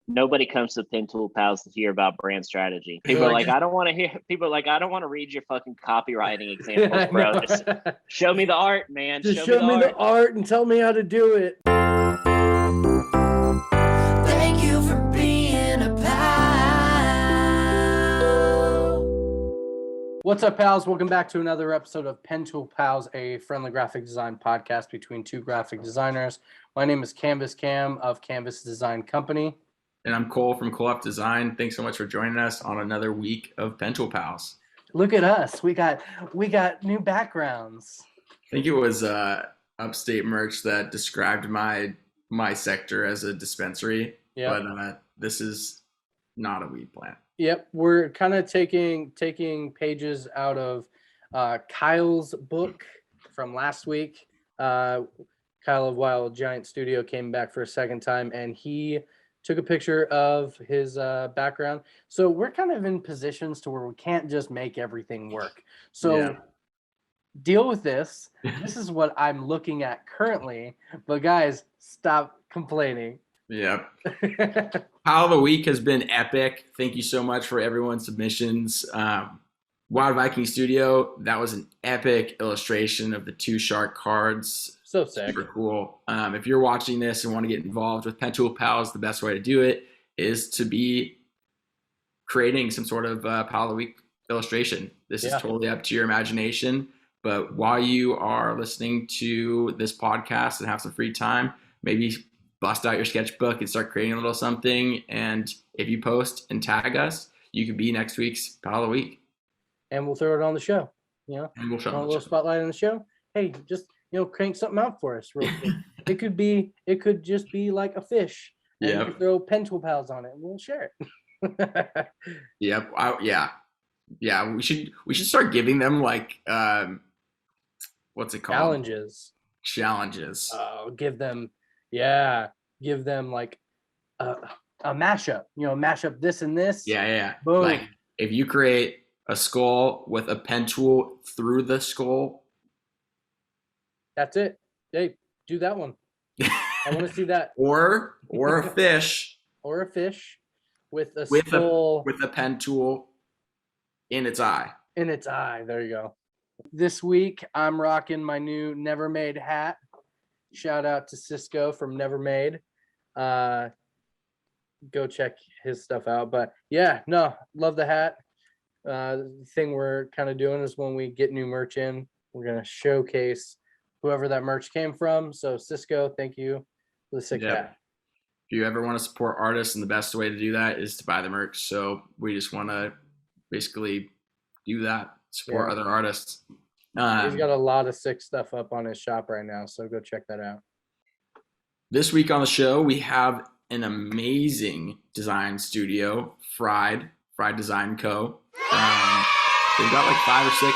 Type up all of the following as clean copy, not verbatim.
nobody comes to Pentool Pals to hear about brand strategy. People are like, I don't want to hear. People are like, I don't want to read your fucking copywriting examples, bro. Just show me the art, man. Just show me the art and tell me how to do it. Thank you for being a pal. What's up, pals? Welcome back to another episode of Pentool Pals, a friendly graphic design podcast between two graphic designers. My name is Canvas Cam of Canvas Design Company. And I'm Cole from Cole Design. Thanks so much for joining us on another week of Pentool Pals. Look at us. We got new backgrounds. I think it was Upstate merch that described my sector as a dispensary. Yep. But this is not a weed plant. Yep. We're kind of taking pages out of Kyle's book from last week. Kyle of Wild Giant Studio came back for a second time, and he took a picture of his background. So we're kind of in positions to where we can't just make everything work. So deal with this. This is what I'm looking at currently. But guys, stop complaining. Yep. Pal of the week has been epic. Thank you so much for everyone's submissions. Wild Viking Studio, that was an epic illustration of the two shark cards. So sick. Super cool. If you're watching this and want to get involved with Pentool Pals, the best way to do it is to be creating some sort of Pal of the Week illustration. This is totally up to your imagination. But while you are listening to this podcast and have some free time, maybe bust out your sketchbook and start creating a little something. And if you post and tag us, you could be next week's Pal of the Week. And we'll throw it on the show. And we'll show a little spotlight on the show. Hey, just crank something out for us real quick. It could just be like a fish. And you could throw Pentool Pals on it and we'll share it. Yep. Yeah. We should start giving them like what's it called? Challenges. Oh, give them like a mashup. Mash up this and this. Yeah. Boom. Like if you create a skull with a pen tool through the skull. That's it. Hey, do that one. I want to see that. Or a fish. Or a fish with a skull. With a pen tool in its eye. In its eye. There you go. This week, I'm rocking my new Never Made hat. Shout out to Cisco from Never Made. Go check his stuff out. But love the hat. The thing we're kind of doing is when we get new merch in, we're going to showcase whoever that merch came from. So Cisco, thank you for the sick hat. If you ever want to support artists, and the best way to do that is to buy the merch. So we just want to basically do that, support other artists. He's got a lot of sick stuff up on his shop right now, so go check that out. This week on the show, we have an amazing design studio, Fried Design Co. They've got like 5 or 6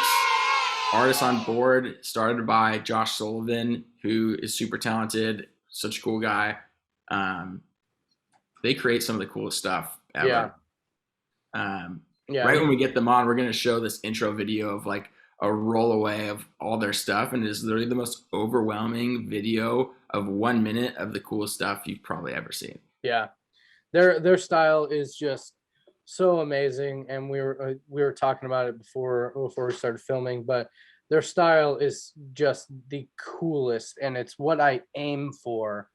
artists on board, started by Josh Sullivan, who is super talented, such a cool guy. They create some of the coolest stuff ever. Right when we get them on, we're going to show this intro video of like a rollaway of all their stuff, and it is literally the most overwhelming video of 1 minute of the coolest stuff you've probably ever seen. Yeah, their style is just so amazing, and we were talking about it before we started filming, but their style is just the coolest, and it's what I aim for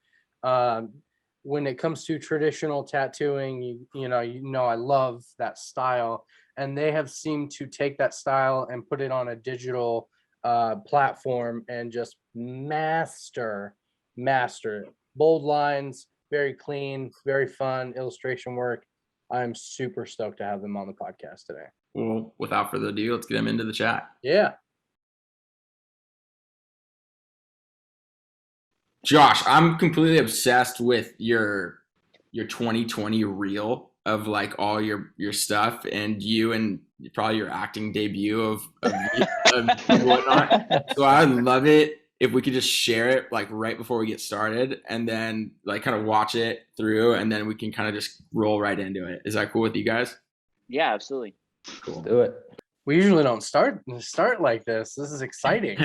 when it comes to traditional tattooing. I love that style, and they have seemed to take that style and put it on a digital platform and just master it. Bold lines, very clean, very fun illustration work. I'm super stoked to have them on the podcast today. Well, without further ado, let's get them into the chat. Yeah. Josh, I'm completely obsessed with your 2020 reel of like all your stuff, and you and probably your acting debut of whatnot. So I would love it if we could just share it like right before we get started, and then like kind of watch it through, and then we can kind of just roll right into it. Is that cool with you guys? Yeah, absolutely. Cool. Let's do it. We usually don't start like this. This is exciting.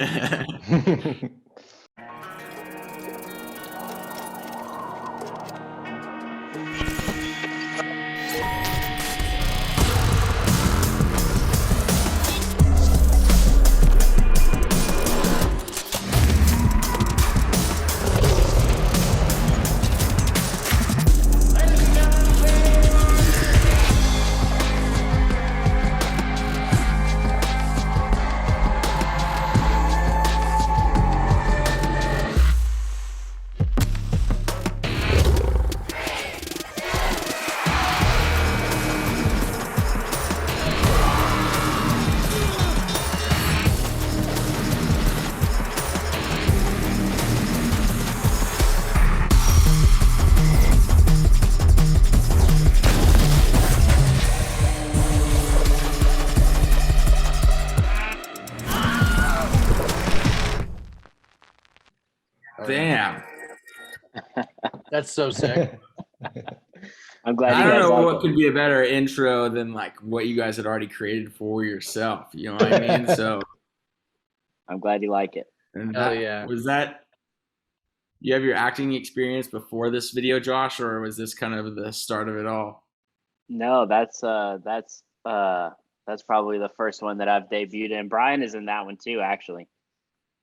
That's so sick. I'm glad I you don't guys know like what it. could be a better intro than like what you guys had already created for yourself. You know what I mean? So, I'm glad you like it. and Hell that, yeah. was that, you have your acting experience before this video, Josh, or was this kind of the start of it all? No, that's probably the first one that I've debuted in. Brian is in that one too, actually.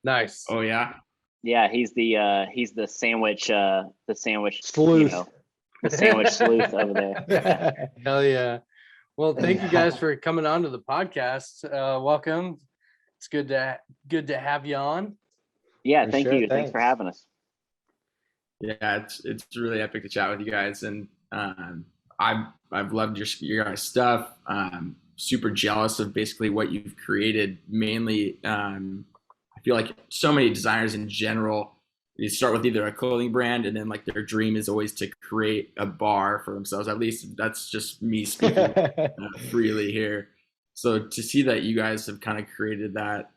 Nice. Oh yeah. Yeah, he's the sandwich Sleuth. the sandwich sleuth over there. Hell yeah. Well, thank you guys for coming on to the podcast. Welcome. It's good to have you on. Yeah, For thank sure, you. Thanks for having us. Yeah, it's really epic to chat with you guys, and I've loved your guys' stuff. Super jealous of basically what you've created. Mainly, I feel like so many designers in general, you start with either a clothing brand, and then like their dream is always to create a bar for themselves. At least that's just me speaking freely here. So to see that you guys have kind of created that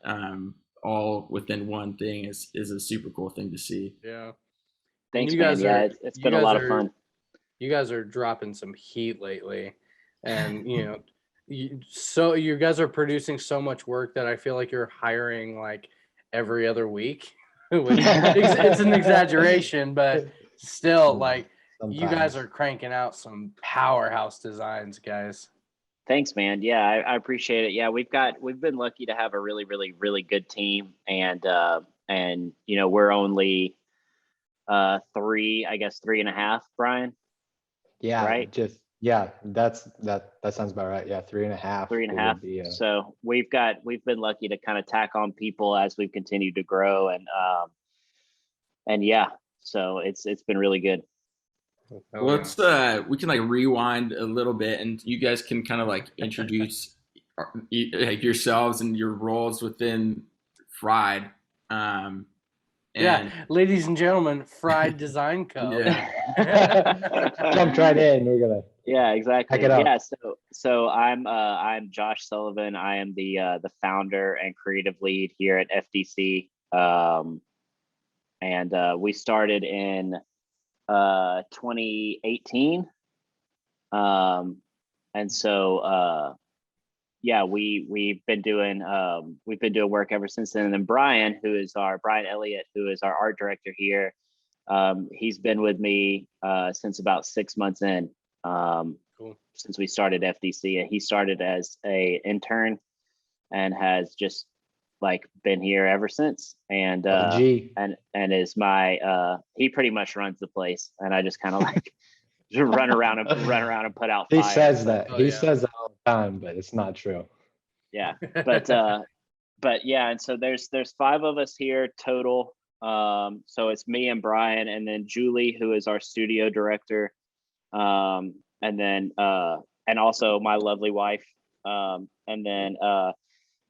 all within one thing is a super cool thing to see. Yeah. Thanks, you man. guys Yeah, are- it's you been a guys lot of are- fun. You guys are dropping some heat lately. And, so you guys are producing so much work that I feel like you're hiring like every other week. Which it's an exaggeration, but still, like, you guys are cranking out some powerhouse designs, guys. Thanks, man. Yeah, I appreciate it. Yeah, we've been lucky to have a really, really, really good team, and we're only 3.5, Brian. Yeah, right? that sounds about right. Yeah, 3.5. 3.5. Would be, So we've been lucky to kind of tack on people as we've continued to grow, and yeah, so it's been really good. Oh, Let's we can like rewind a little bit, and you guys can kind of like introduce like yourselves and your roles within Fried. Yeah, ladies and gentlemen, Fried Design Co. jumped right in. We're gonna. Yeah, exactly. Check it out. Yeah, so I'm Josh Sullivan. I am the founder and creative lead here at FDC. And we started in 2018. And so yeah, we've been doing work ever since then. And then Brian Elliot, who is our art director here, he's been with me since about 6 months in. Cool. Since we started FDC. He started as a intern and has just like been here ever since. And and is my he pretty much runs the place, and I just kind of like just run around and put out He fires. says that. Oh, He yeah. says that all the time, but it's not true. Yeah, but yeah, and so there's 5 of us here total. So it's me and Brian, and then Julie, who is our studio director, and then and also my lovely wife, and then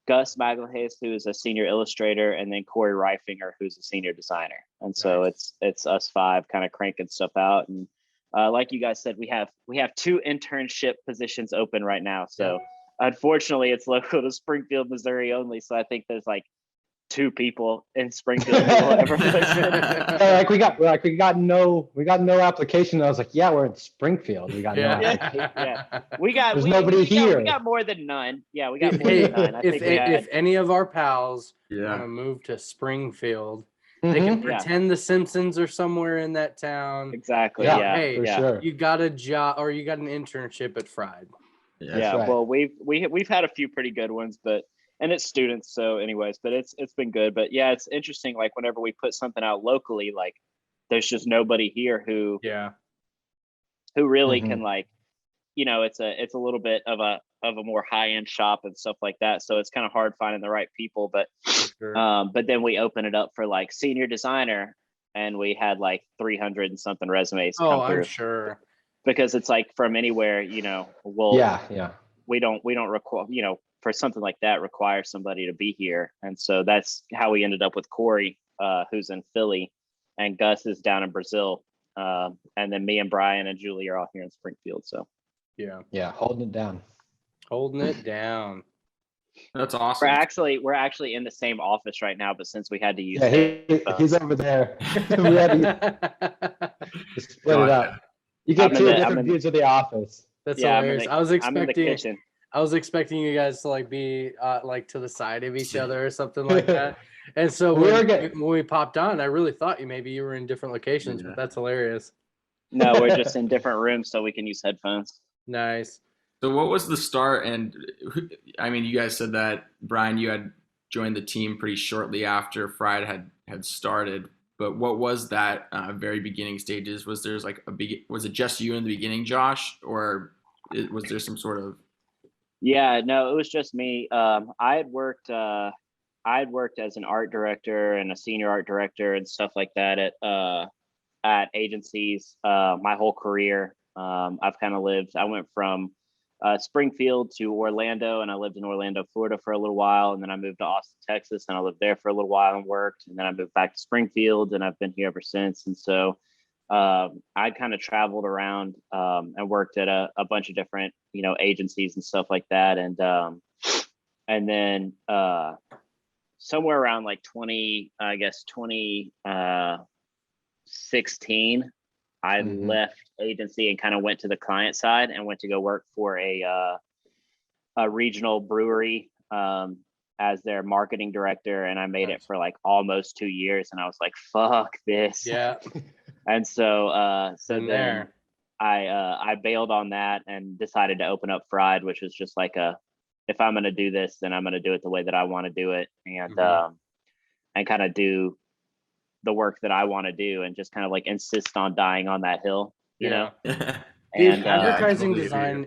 Gus Magalhaes, who is a senior illustrator, and then Corey Reifinger, who's a senior designer. And so it's us 5 kind of cranking stuff out. And like you guys said, we have 2 internship positions open right now. So unfortunately, it's local to Springfield, Missouri only. So I think there's like 2 people in Springfield who will ever we got no application. I was like, yeah, we're in Springfield. We got no application. There's nobody here. We got more than none. Yeah, we got more than none. I think If any of our pals Yeah. want to move to Springfield, they can pretend the Simpsons are somewhere in that town. exactly. Yeah, Yeah, Hey, for sure. you got a job or you got an internship at Fried. Yeah. right. Well, we've had a few pretty good ones, and it's students. So anyways, but it's been good. But yeah, it's interesting. Like whenever we put something out locally, like there's just nobody here who really can, like, it's a little bit of a more high end shop and stuff like that. So it's kind of hard finding the right people. But but then we open it up for like senior designer, and we had like 300 and something resumes come through. I'm sure. Because it's like from anywhere, we don't require, for something like that, require somebody to be here. And so that's how we ended up with Corey, who's in Philly, and Gus is down in Brazil. And then me and Brian and Julie are all here in Springfield. So Yeah. Yeah, holding it down. Holding it down. That's awesome. We're actually in the same office right now, but since we had to use he's over there. We had to split it up. You get two different views of the office. That's hilarious. I'm in the kitchen. I was expecting you guys to like be like to the side of each other or something like that. And so when we popped on, I really thought maybe you were in different locations, but that's hilarious. No, we're just in different rooms so we can use headphones. Nice. So what was the start? And I mean, you guys said that, Brian, you had joined the team pretty shortly after Fried had started. But what was that very beginning stages? Was there like was it just you in the beginning, Josh, or was there some sort of? Yeah, no, it was just me. I had worked as an art director and a senior art director and stuff like that at agencies my whole career. I've kind of lived. I went from Springfield to Orlando, and I lived in Orlando, Florida for a little while, and then I moved to Austin, Texas, and I lived there for a little while and worked, and then I moved back to Springfield, and I've been here ever since. And so I kind of traveled around and worked at a bunch of different agencies and stuff like that, and then somewhere around like 2016, I left agency and kind of went to the client side and went to go work for a regional brewery as their marketing director. And I made it for like almost 2 years. And I was like, fuck this. Yeah. And so then there. I bailed on that and decided to open up Fried, which was just like if I'm going to do this, then I'm going to do it the way that I want to do it. And kind of do the work that I want to do and just kind of like insist on dying on that hill, you know? And advertising design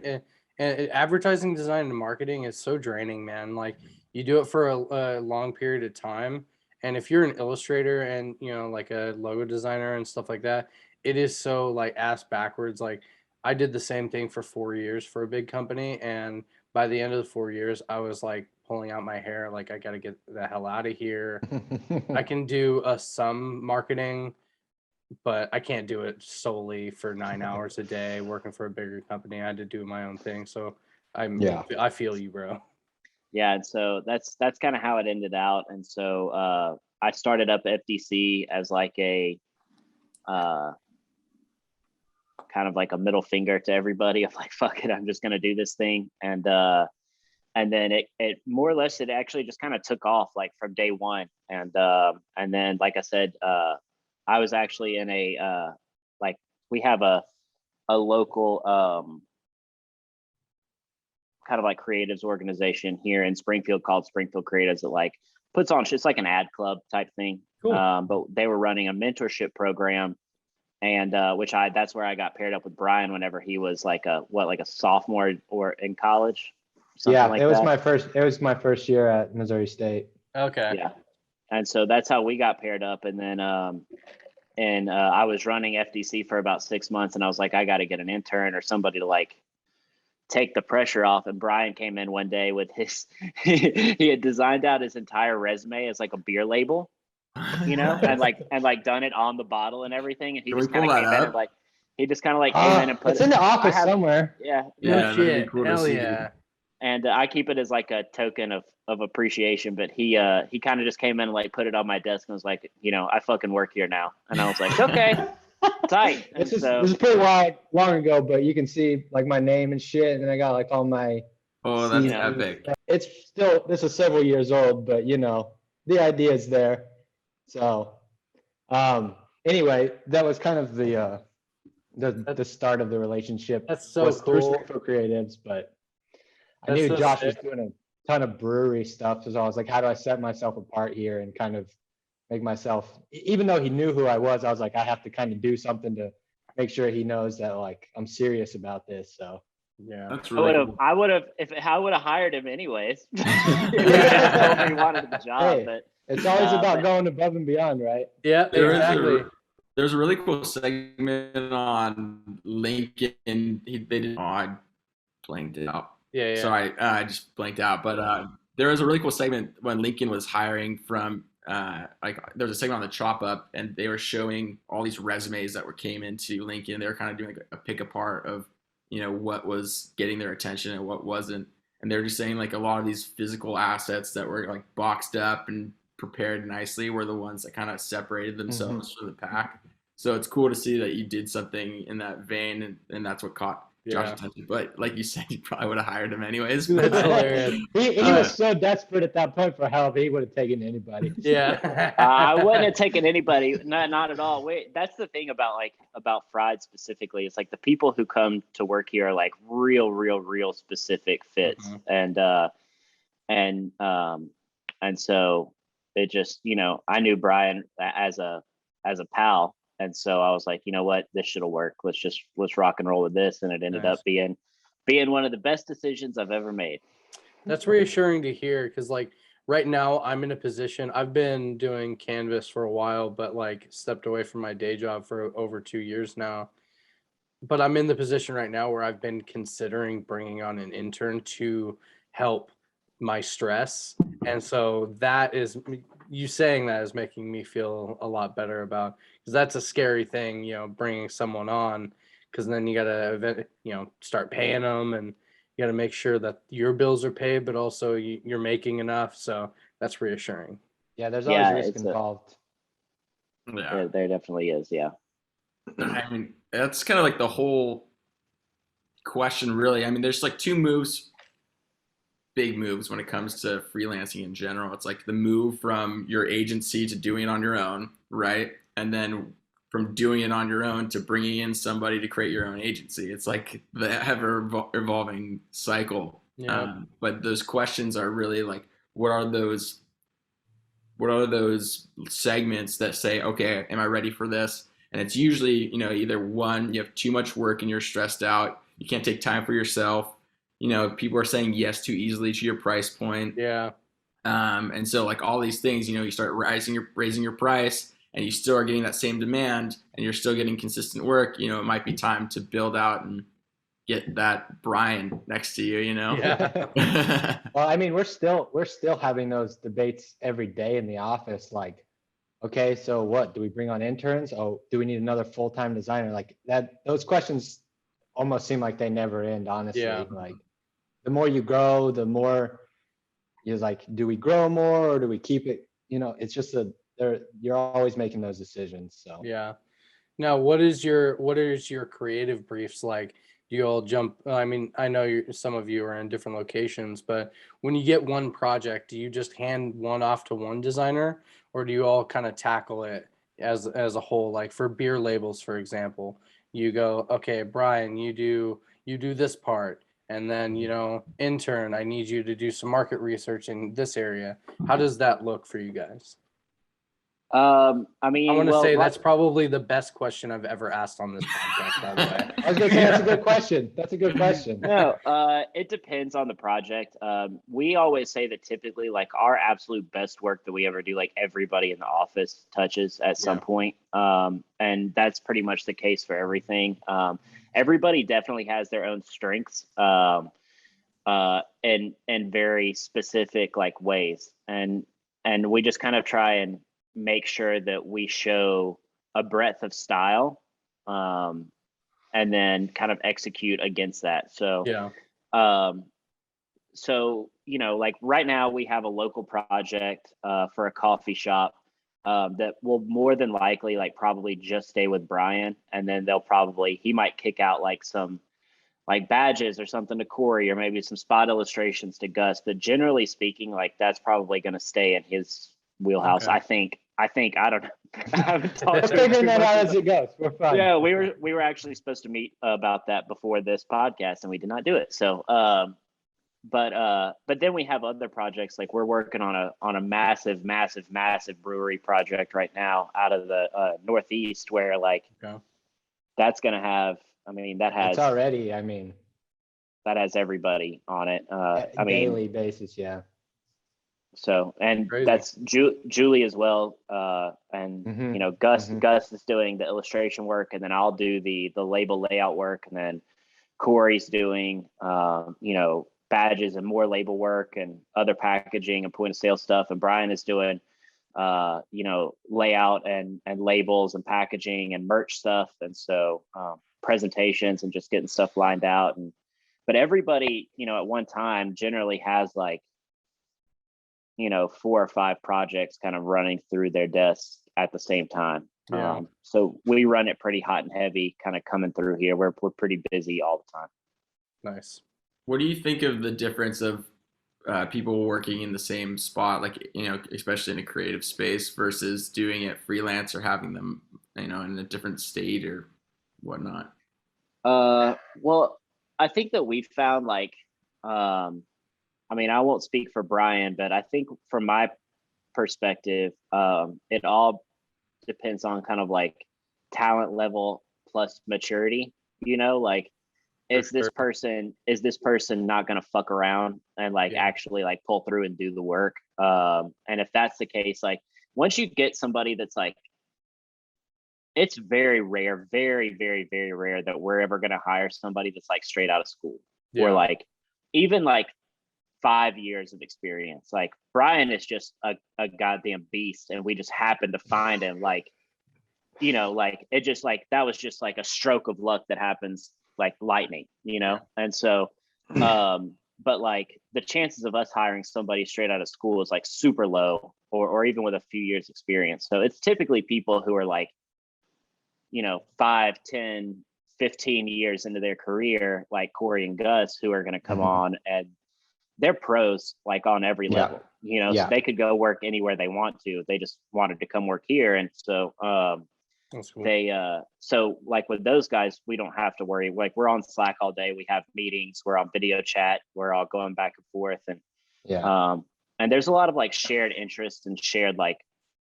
and marketing is so draining, man. Like you do it for a long period of time. And if you're an illustrator and, like a logo designer and stuff like that, it is so like ass backwards. Like I did the same thing for 4 years for a big company. And by the end of the 4 years, I was like pulling out my hair. Like I got to get the hell out of here. I can do some marketing, but I can't do it solely for 9 hours a day working for a bigger company. I had to do my own thing. So I feel you, bro. Yeah. And so that's kind of how it ended out. And so I started up FDC as like a kind of like a middle finger to everybody of like, fuck it, I'm just going to do this thing. And then it more or less, it actually just kind of took off like from day one. And then, like I said, I was actually in like we have a local kind of like creatives organization here in Springfield called Springfield Creatives that like puts on, it's like an ad club type thing. Cool. But they were running a mentorship program, and that's where I got paired up with Brian whenever he was like a sophomore or in college. It was my first year at Missouri State. Okay. Yeah. And so that's how we got paired up. And then I was running FDC for about 6 months, and I was like, I got to get an intern or somebody to like take the pressure off. And Brian came in one day with he had designed out his entire resume as like a beer label, and like done it on the bottle and everything. And he just kind of came in and like, he just kind of like came in and put it's in the office somewhere. Yeah. No shit. Cool Hell yeah. And I keep it as like a token of appreciation, but he kind of just came in and like put it on my desk and was like, I fucking work here now. And I was like, okay, tight. This is pretty long ago, but you can see like my name and shit. And then I got like all my. Oh, that's epic. This is several years old, but the idea is there. So, anyway, that was kind of the start of the relationship. That's so cool. For creatives, but I knew Josh was doing a ton of brewery stuff, so I was like, how do I set myself apart here and kind of make myself, even though he knew who I was like, I have to kind of do something to make sure he knows that like I'm serious about this. So yeah, that's really cool. I would have hired him anyways. He wanted the job, but it's always about going above and beyond, right? Yeah, exactly. There's a really cool segment on Lincoln. I blanked it out. Yeah. Sorry, I just blanked out. But there was a really cool segment when Lincoln was hiring from there was a segment on the Chop Up, and they were showing all these resumes that came into Lincoln. They were kind of doing like a pick apart of what was getting their attention and what wasn't. and they're just saying like a lot of these physical assets that were like boxed up and prepared nicely were the ones that kind of separated themselves from the pack. So it's cool to see that you did something in that vein, and that's what caught Josh's attention. But like you said, you probably would have hired him anyways. That's hilarious. He was so desperate at that point for help, he would have taken anybody. Yeah. I wouldn't have taken anybody. Not at all. Wait, that's the thing about Fried specifically. It's like the people who come to work here are like real specific fits, and so it just, I knew Brian as a pal, and so I was like, you know what, this shit'll work. Let's rock and roll with this, and it ended up being one of the best decisions I've ever made. That's reassuring to hear, because like right now I'm in a position, I've been doing canvas for a while, but like stepped away from my day job for over 2 years now. But I'm in the position right now where I've been considering bringing on an intern to help my stress. And so that is, you saying that is making me feel a lot better about, because that's a scary thing, bringing someone on, because then you got to, start paying them, and you got to make sure that your bills are paid, but also you're making enough. So that's reassuring. Yeah, there's always risk involved. Yeah, there definitely is. Yeah. I mean, that's kind of like the whole question, really. I mean, there's like two big moves when it comes to freelancing in general. It's like the move from your agency to doing it on your own, right? And then from doing it on your own to bringing in somebody to create your own agency. It's like the ever evolving cycle. Yeah. But those questions are really like, what are those segments that say, okay, am I ready for this? And it's usually, either one, you have too much work and you're stressed out. You can't take time for yourself. People are saying yes too easily to your price point. Yeah. And so like all these things, you start raising your price, and you still are getting that same demand, and you're still getting consistent work. It might be time to build out and get that Brian next to you. Yeah. Well, I mean, we're still having those debates every day in the office. Like, okay, so what do we bring on interns? Oh, do we need another full-time designer? Like that, those questions almost seem like they never end, honestly. Yeah. Like the more you grow, the more you're like, do we grow more or do we keep it? It's just you're always making those decisions. So yeah. Now, what is your creative briefs like? Do you all jump? I mean, I know some of you are in different locations, but when you get one project, do you just hand one off to one designer, or do you all kind of tackle it as a whole? Like for beer labels, for example, you go, okay, Brian, you do this part, and then intern, I need you to do some market research in this area. How does that look for you guys? I mean, I want to say that's probably the best question I've ever asked on this podcast, by the way. I was gonna say that's a good question. That's a good question. No, it depends on the project. We always say that typically, like our absolute best work that we ever do, like everybody in the office touches at some point, and that's pretty much the case for everything. Everybody definitely has their own strengths, in very specific like ways, and we just kind of try and make sure that we show a breadth of style, and then kind of execute against that. So, like right now we have a local project for a coffee shop that will more than likely like probably just stay with Brian, and then he might kick out like some like badges or something to Corey, or maybe some spot illustrations to Gus. But generally speaking, like that's probably going to stay in his wheelhouse. Okay. I think I don't know. I haven't talked We're figuring that out as it goes. We're fine. Yeah, we were actually supposed to meet about that before this podcast, and we did not do it. So, but then we have other projects. Like we're working on a massive brewery project right now out of the Northeast, where like that's gonna have. I mean, that has. It's already. That has everybody on it. Daily basis, yeah. So, and Crazy. That's Julie as well. And Gus is doing the illustration work, and then I'll do the label layout work, and then Corey's doing badges and more label work and other packaging and point of sale stuff, and Brian is doing layout and labels and packaging and merch stuff, and so presentations and just getting stuff lined out. And but everybody, at one time generally has like, 4 or 5 projects kind of running through their desks at the same time. Yeah. So we run it pretty hot and heavy kind of coming through here. We're pretty busy all the time. Nice. What do you think of the difference of people working in the same spot, like, especially in a creative space versus doing it freelance or having them, in a different state or whatnot? Well, I think that we found like, I won't speak for Brian, but I think from my perspective, it all depends on kind of like talent level plus maturity, like, is this person not going to fuck around and like actually like pull through and do the work? And if that's the case, like once you get somebody that's like, it's very rare, very, very, very rare that we're ever going to hire somebody that's like straight out of school or like even like 5 years of experience. Like Brian is just a goddamn beast, and we just happened to find him. Like, like it just like that was just like a stroke of luck that happens like lightning, And so, but like the chances of us hiring somebody straight out of school is like super low, or even with a few years experience. So it's typically people who are like, 5, 10, 15 years into their career, like Corey and Gus, who are going to come on, and they're pros like on every level, so they could go work anywhere they want to. They just wanted to come work here. And so, That's cool. so like with those guys, we don't have to worry. Like we're on Slack all day. We have meetings. We're on video chat. We're all going back and forth. And, and there's a lot of like shared interests and shared, like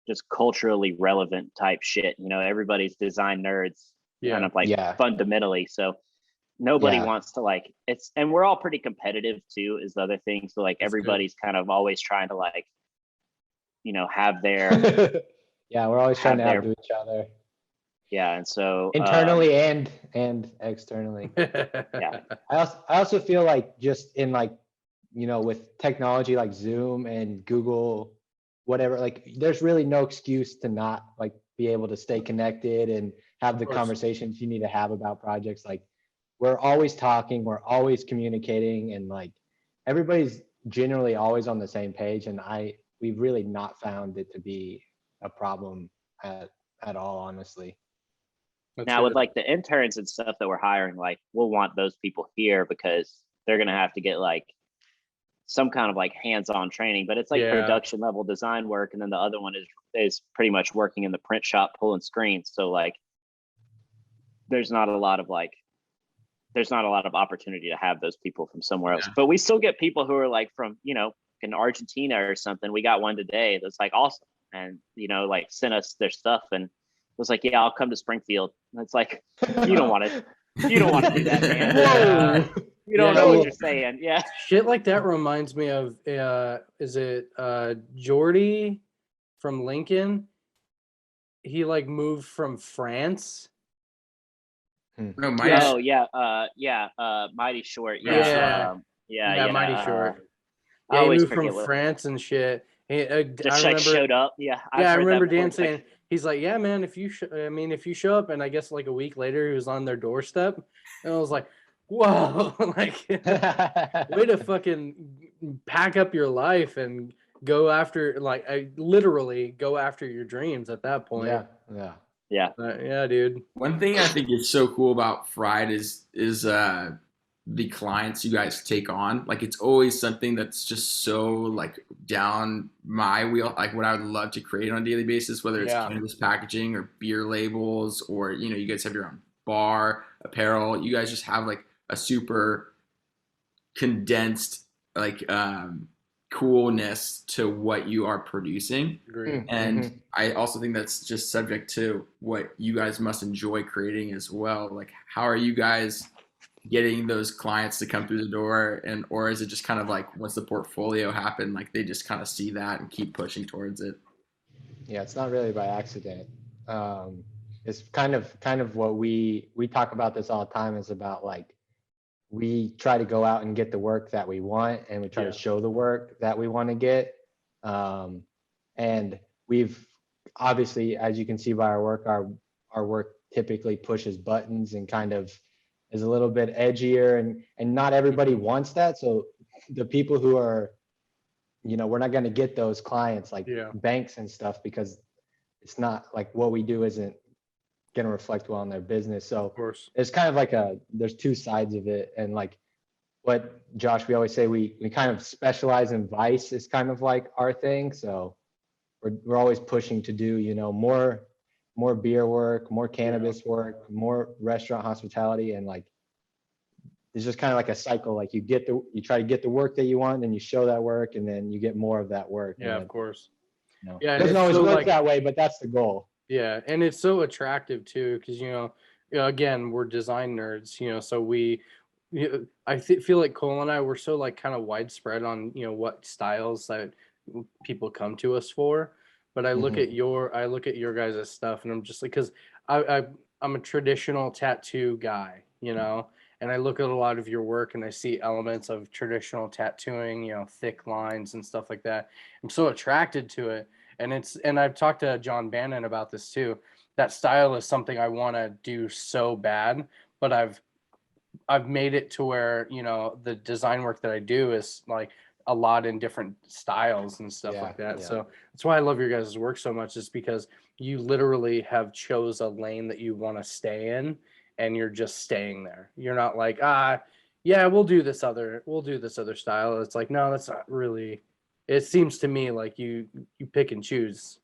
just culturally relevant type shit. Everybody's design nerds kind of like fundamentally. So nobody wants to like, and we're all pretty competitive too, is the other thing. So like everybody's kind of always trying to like, have their, we're always trying to outdo each other. Yeah, and so internally and externally. I also feel like just in like, with technology like Zoom and Google, whatever, like there's really no excuse to not like be able to stay connected and have the conversations you need to have about projects. Like we're always talking, we're always communicating, and like everybody's generally always on the same page. And we've really not found it to be a problem at all, honestly. Now with like the interns and stuff that we're hiring, like we'll want those people here because they're going to have to get like some kind of like hands-on training, but it's like production level design work. And then the other one is pretty much working in the print shop, pulling screens. So like, there's not a lot of opportunity to have those people from somewhere else, but we still get people who are like from, in Argentina or something. We got one today that's like awesome. And, like sent us their stuff and was like, yeah, I'll come to Springfield. And it's like, you don't want to do that, man. You don't know what you're saying. Yeah. Shit like that reminds me of, is it Jordy from Lincoln? He like moved from France. Mighty Short. Mighty Short. He moved from France and shit. Showed up. I remember Dan saying, he's like, yeah, man, if you show up, and I guess like a week later he was on their doorstep, and I was like, whoa, like way to fucking pack up your life and go after, like, literally go after your dreams at that point. Yeah, dude. One thing I think is so cool about Fried is the clients you guys take on. Like it's always something that's just so like down my wheel, like what I would love to create on a daily basis, whether it's cannabis packaging or beer labels, or you guys have your own bar, apparel. You guys just have like a super condensed like coolness to what you are producing. And I also think that's just subject to what you guys must enjoy creating as well. Like how are you guys getting those clients to come through the door, or is it just kind of like once the portfolio happen, like they just kind of see that and keep pushing towards it? It's not really by accident. It's kind of what we talk about this all the time, is about like we try to go out and get the work that we want, and we try to show the work that we want to get. And we've obviously, as you can see by our work, our work typically pushes buttons and kind of is a little bit edgier, and not everybody wants that. So the people who are, we're not going to get those clients like banks and stuff, because it's not like what we do isn't going to reflect well on their business. So Of course. it's kind of like there's two sides of it. And like what Josh, we always say, we kind of specialize in vice is kind of like our thing. So we're always pushing to do, more beer work, more cannabis work, more restaurant hospitality. And like, it's just kind of like a cycle. Like you try to get the work that you want, and you show that work, and then you get more of that work. Yeah, of course. It doesn't always work that way, but that's the goal. Yeah, and it's so attractive too, because again, we're design nerds, so I feel like Cole and I were so like kind of widespread on what styles that people come to us for. But I look at your guys' stuff, and I'm just like, because I'm a traditional tattoo guy, and I look at a lot of your work and I see elements of traditional tattooing, thick lines and stuff like that. I'm so attracted to it. And I've talked to John Bannon about this too. That style is something I want to do so bad, but I've made it to where, the design work that I do is like a lot in different styles and stuff like that. Yeah. So that's why I love your guys' work so much, is because you literally have chose a lane that you want to stay in, and you're just staying there. You're not like, yeah, we'll do this other style. It's like, no, that's not really. It seems to me like you pick and choose.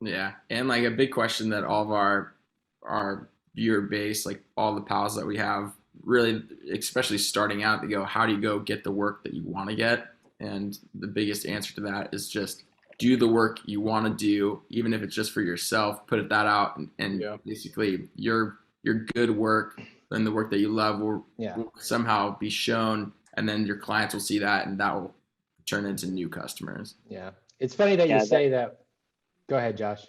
Yeah, and like a big question that all of our viewer base, like all the pals that we have, really, especially starting out, they go, how do you go get the work that you want to get? And the biggest answer to that is just do the work you want to do, even if it's just for yourself. Put that out, and basically your good work and the work that you love will somehow be shown, and then your clients will see that, and that will turn into new customers. Yeah, it's funny that you say that. Go ahead, Josh.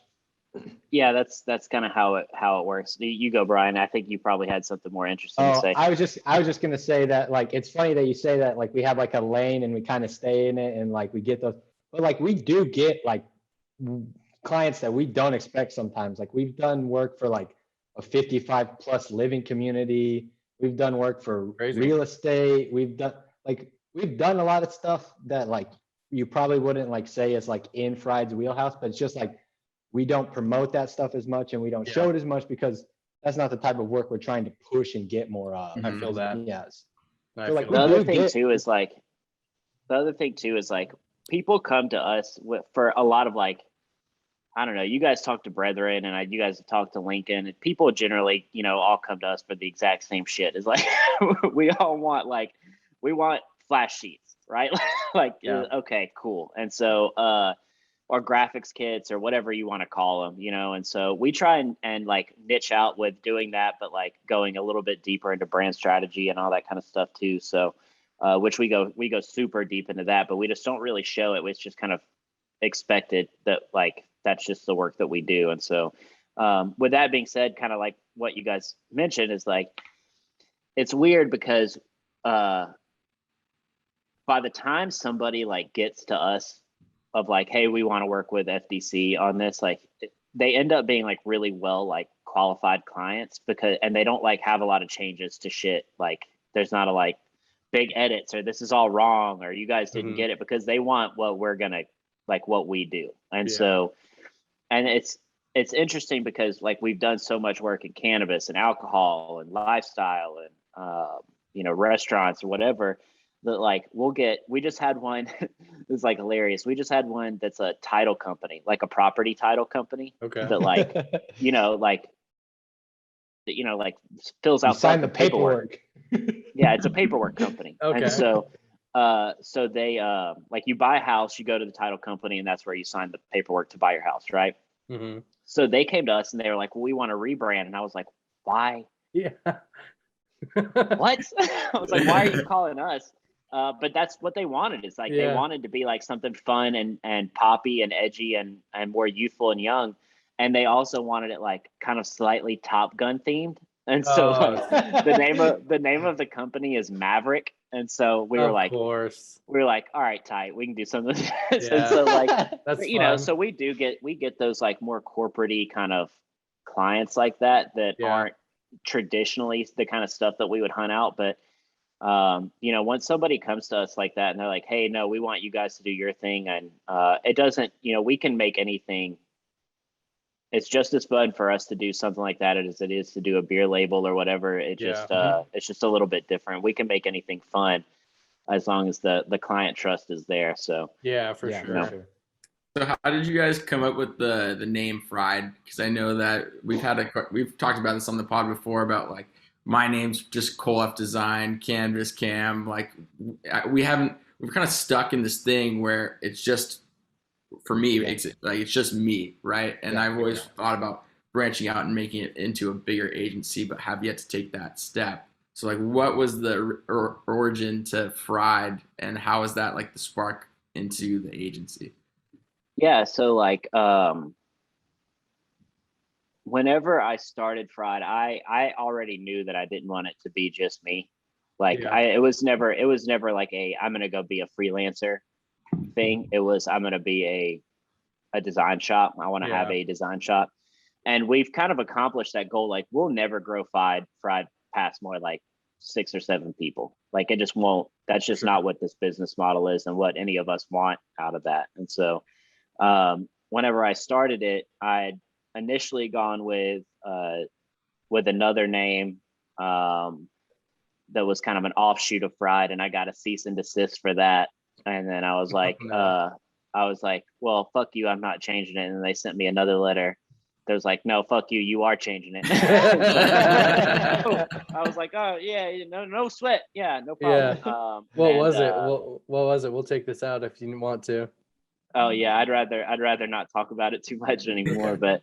Yeah, that's kind of how it works. You go, Brian. I think you probably had something more interesting to say. I was just gonna say that, like, it's funny that you say that, like, we have like a lane and we kind of stay in it, and like we get those, but like we do get like clients that we don't expect sometimes. Like we've done work for like a 55 plus living community. We've done work for real estate. We've done a lot of stuff that like you probably wouldn't like say is like in Fried's wheelhouse, but it's just like we don't promote that stuff as much, and we don't show it as much, because that's not the type of work we're trying to push and get more of. I feel that. Yes. So like the other thing too is like people come to us for a lot of like, I don't know, you guys talk to Brethren, and you guys have talked to Lincoln, and people generally, all come to us for the exact same shit. It's like we all want we want flash sheets, right? Okay, cool. And so or graphics kits or whatever you want to call them, and so we try and like niche out with doing that, but like going a little bit deeper into brand strategy and all that kind of stuff too. So which we go super deep into that, but we just don't really show it. It's just kind of expected that like that's just the work that we do. And so with that being said, kind of like what you guys mentioned is like, it's weird because by the time somebody like gets to us of like, hey, we want to work with FDC on this, like they end up being like really well like qualified clients, and they don't like have a lot of changes to shit. Like there's not a like big edits or this is all wrong or you guys didn't get it, because they want what we're gonna like what we do. And so, and it's interesting because like we've done so much work in cannabis and alcohol and lifestyle and restaurants or whatever, that like we just had one it's like hilarious. We just had one that's a title company, like a property title company. Okay. That like like fills out sign the paperwork. Yeah, it's a paperwork company. Okay. And so they like you buy a house, you go to the title company, and that's where you sign the paperwork to buy your house, right? Mm-hmm. So they came to us and they were like, well, we want to rebrand. And I was like, why? Yeah. What? I was like, why are you calling us? But that's what they wanted. It's like they wanted to be like something fun and poppy and edgy and more youthful and young. And they also wanted it like kind of slightly Top Gun themed. And so the name of the company is Maverick. And so we were like, all right, tight, we can do something. And so like, that's fun. So we get those like more corporate-y kind of clients like that aren't traditionally the kind of stuff that we would hunt out. But you know, once somebody comes to us like that and they're like, hey, no, we want you guys to do your thing, and it doesn't, you know, we can make anything. It's just as fun for us to do something like that as it is to do a beer label or whatever. It just it's just a little bit different. We can make anything fun as long as the client trust is there. So yeah, for sure. So how did you guys come up with the name Fried? Because I know that we've talked about this on the pod before about like my name's just Cole F Design, Canvas Cam. Like we're kind of stuck in this thing where it's just, for me, it's just me, right? And I've always thought about branching out and making it into a bigger agency, but have yet to take that step. So like, what was the origin to Fried, and how is that like the spark into the agency? Yeah, so like whenever I started Fried, I already knew that I didn't want it to be just me. Like it was never like I'm gonna go be a freelancer thing. It was, I'm gonna be a design shop. I want to have a design shop. And we've kind of accomplished that goal. Like we'll never grow Fried past more like 6 or 7 people. Like it just won't, that's just not what this business model is and what any of us want out of that. And so whenever I started it, I'd initially gone with another name that was kind of an offshoot of Fried, and I got a cease and desist for that. And then I was like, well, fuck you, I'm not changing it. And they sent me another letter that was like, no, fuck you, you are changing it. I was like, oh yeah, no sweat. Yeah, no problem. Yeah. What was it? What was it? We'll take this out if you want to. Oh yeah, I'd rather not talk about it too much anymore. But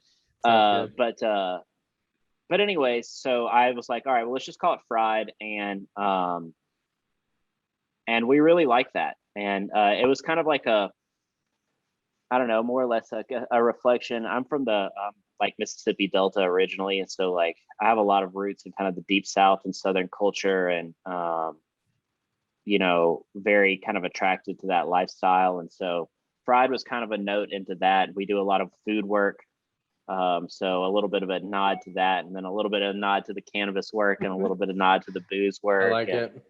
anyways, so I was like, all right, well, let's just call it Fried, and we really like that. And it was kind of like I don't know, more or less like a reflection. I'm from the like Mississippi Delta originally, and so like I have a lot of roots in kind of the deep South and Southern culture, and you know, very kind of attracted to that lifestyle. And so Fried was kind of a note into that. We do a lot of food work, so a little bit of a nod to that, and then a little bit of a nod to the cannabis work, and a little bit of nod to the booze work. I like it.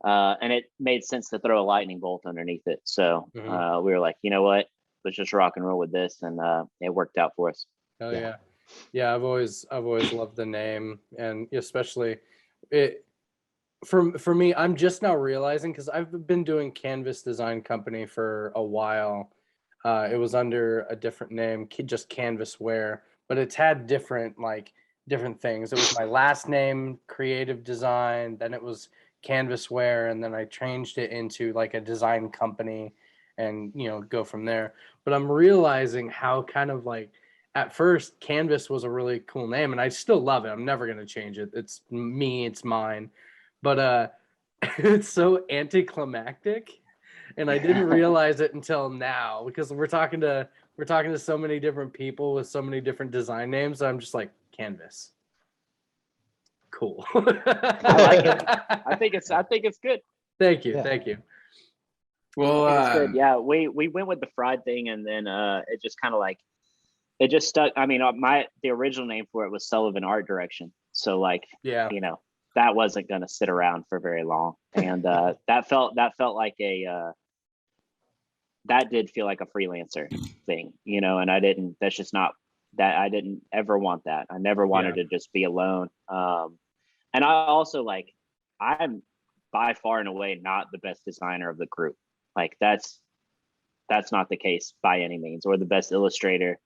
And it made sense to throw a lightning bolt underneath it. So we were like, you know what, let's just rock and roll with this, and it worked out for us. Oh yeah. I've always loved the name, and especially it for me. I'm just now realizing, because I've been doing Canvas Design Company for a while. It was under a different name, just Canvas Wear, but it's had different things. It was my last name, Creative Design, then it was Canvas Wear, and then I changed it into like a design company, and go from there. But I'm realizing how kind of like at first Canvas was a really cool name, and I still love it. I'm never going to change it. It's me, it's mine. But it's so anticlimactic, and I didn't realize it until now, because we're talking to so many different people with so many different design names. I'm just like, Canvas. Cool. I like it. I think it's good. Thank you. Well, yeah, we went with the Fried thing, and then it just kind of like, it just stuck. I mean, the original name for it was Sullivan Art Direction. So like, that wasn't going to sit around for very long, and that felt like that did feel like a freelancer thing, and I didn't. That's just not that. I didn't ever want that. I never wanted to just be alone. And I also I'm by far and away not the best designer of the group. Like that's not the case by any means, or the best illustrator.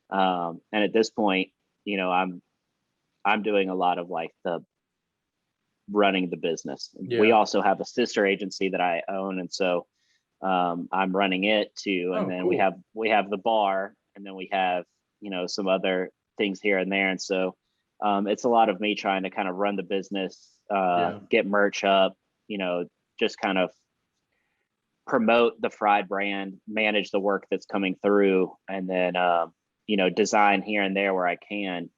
And at this point, I'm doing a lot of like the running the business. We also have a sister agency that I own, and so I'm running it too. And then cool. we have the bar, and then we have some other things here and there. And so it's a lot of me trying to kind of run the business, get merch up, just kind of promote the Fried brand, manage the work that's coming through, and then design here and there where I can,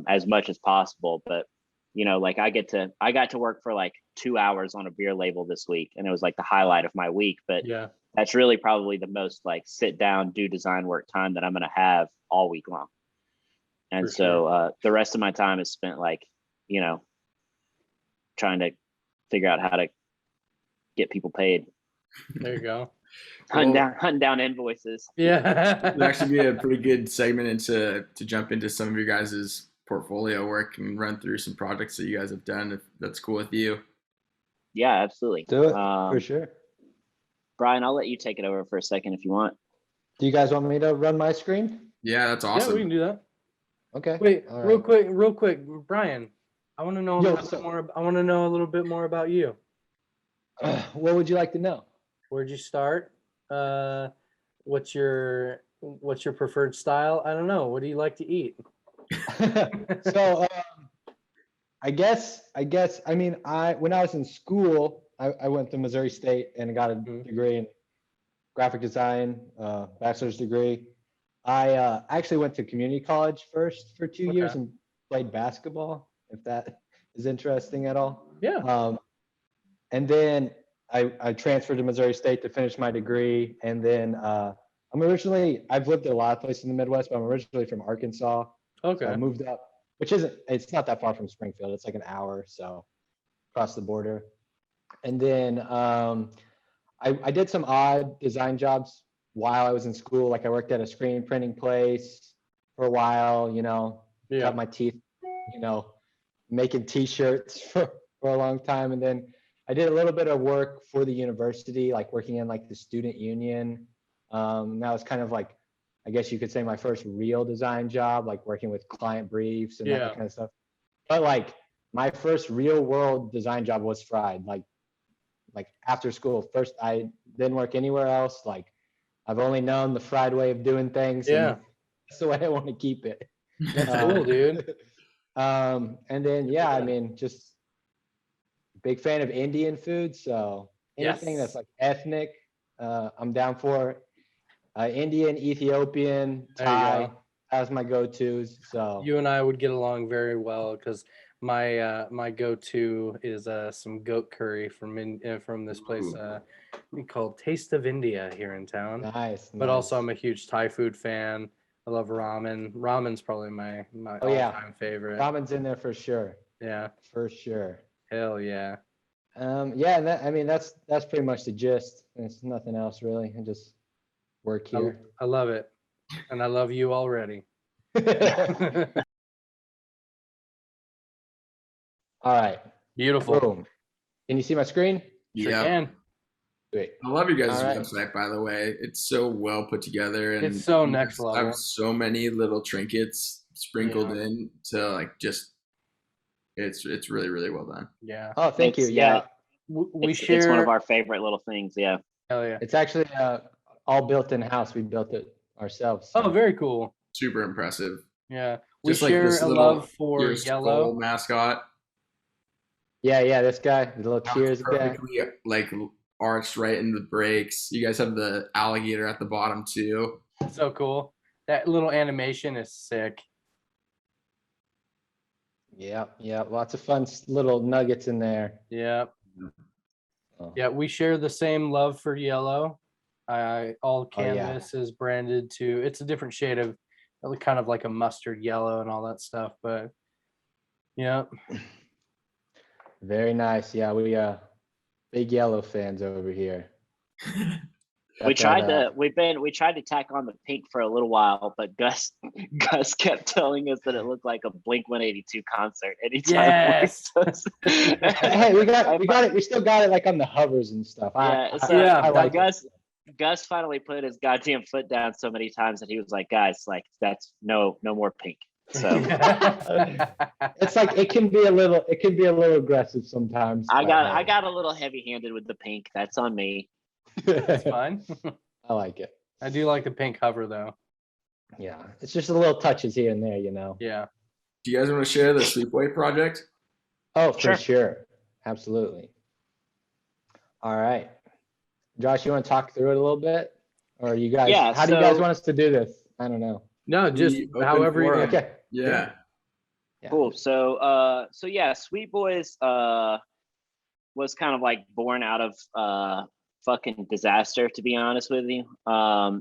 as much as possible. But I got to work for like 2 hours on a beer label this week, and it was like the highlight of my week. But that's really probably the most like sit down, do design work time that I'm going to have all week long. And the rest of my time is spent like, trying to figure out how to get people paid. There you go. Hunting down invoices. Yeah. It'd actually be a pretty good segment to jump into some of your guys' portfolio work and run through some projects that you guys have done, if that's cool with you. Yeah, absolutely. Do it for sure. Brian, I'll let you take it over for a second if you want. Do you guys want me to run my screen? Yeah, that's Yeah, awesome. we can do that. Okay. Wait, All real quick, Brian. I want to know a Yo, little bit more. I want to know a little bit more about you. What would you like to know? Where'd you start? What's your preferred style? I don't know. What do you like to eat? So I guess I mean when I was in school, I went to Missouri State and got a degree in graphic design, bachelor's degree. I actually went to community college first for 2 years and played basketball, if that is interesting at all. Yeah. And then I transferred to Missouri State to finish my degree. And then I've lived in a lot of places in the Midwest, but I'm originally from Arkansas. Okay. So I moved up, it's not that far from Springfield. It's like an hour or so across the border. And then I did some odd design jobs while I was in school. Like I worked at a screen printing place for a while, got my teeth, making t-shirts for a long time. And then I did a little bit of work for the university, like working in like the student union. That was kind of like, I guess you could say my first real design job, like working with client briefs and that kind of stuff. But like my first real world design job was Fried, like after school. First, I didn't work anywhere else. Like I've only known the Fried way of doing things. Yeah. And that's the way I want to keep it. That's cool, dude. And then, I mean, just big fan of Indian food. So anything that's like ethnic, I'm down for. Indian, Ethiopian, Thai, as my go-tos. So you and I would get along very well because my go-to is some goat curry from this place called Taste of India here in town. Nice. But also I'm a huge Thai food fan. I love ramen. Ramen's probably my all-time favorite. Ramen's in there for sure. Yeah. For sure. Hell yeah. And that's pretty much the gist. There's nothing else really. I just work here. I love it. And I love you already. All right. Beautiful. Boom. Can you see my screen? Sure Yeah. can. Great. I love your guys' website, by the way. It's so well put together, and it's so next I level. have so many little trinkets sprinkled in to like just. It's really, really well done. Yeah. Oh, thank you. Yeah. It's one of our favorite little things. Yeah. Hell yeah. It's actually all built in house. We built it ourselves. So. Oh, very cool. Super impressive. Yeah. We Just like share this a little love for your yellow skull mascot. Yeah, this guy, the little cheers guy. Perfectly like arched right in the breaks. You guys have the alligator at the bottom too. So cool. That little animation is sick. Yeah. Lots of fun little nuggets in there. Yeah. Yeah, we share the same love for yellow. All canvas is branded to. It's a different shade of kind of like a mustard yellow and all that stuff, but yeah. Very nice. Yeah, we big yellow fans over here. We tried to tack on the pink for a little while, but Gus kept telling us that it looked like a Blink-182 concert anytime. Yes. Hey, we got it. We still got it like on the hovers and stuff. I like Gus finally put his goddamn foot down so many times that he was like, guys, like that's no more pink. So it's like it can be a little aggressive sometimes. I got a little heavy-handed with the pink. That's on me. That's fine. I like it. I do like the pink cover though. Yeah, it's just a little touches here and there, Yeah. Do you guys want to share the Sleepaway project? Oh, for sure. Absolutely. All right. Josh, you want to talk through it a little bit? Or you guys, how do you guys want us to do this? I don't know. No, just however you Okay. Yeah. Cool. So Sweet Boys was kind of like born out of fucking disaster, to be honest with you.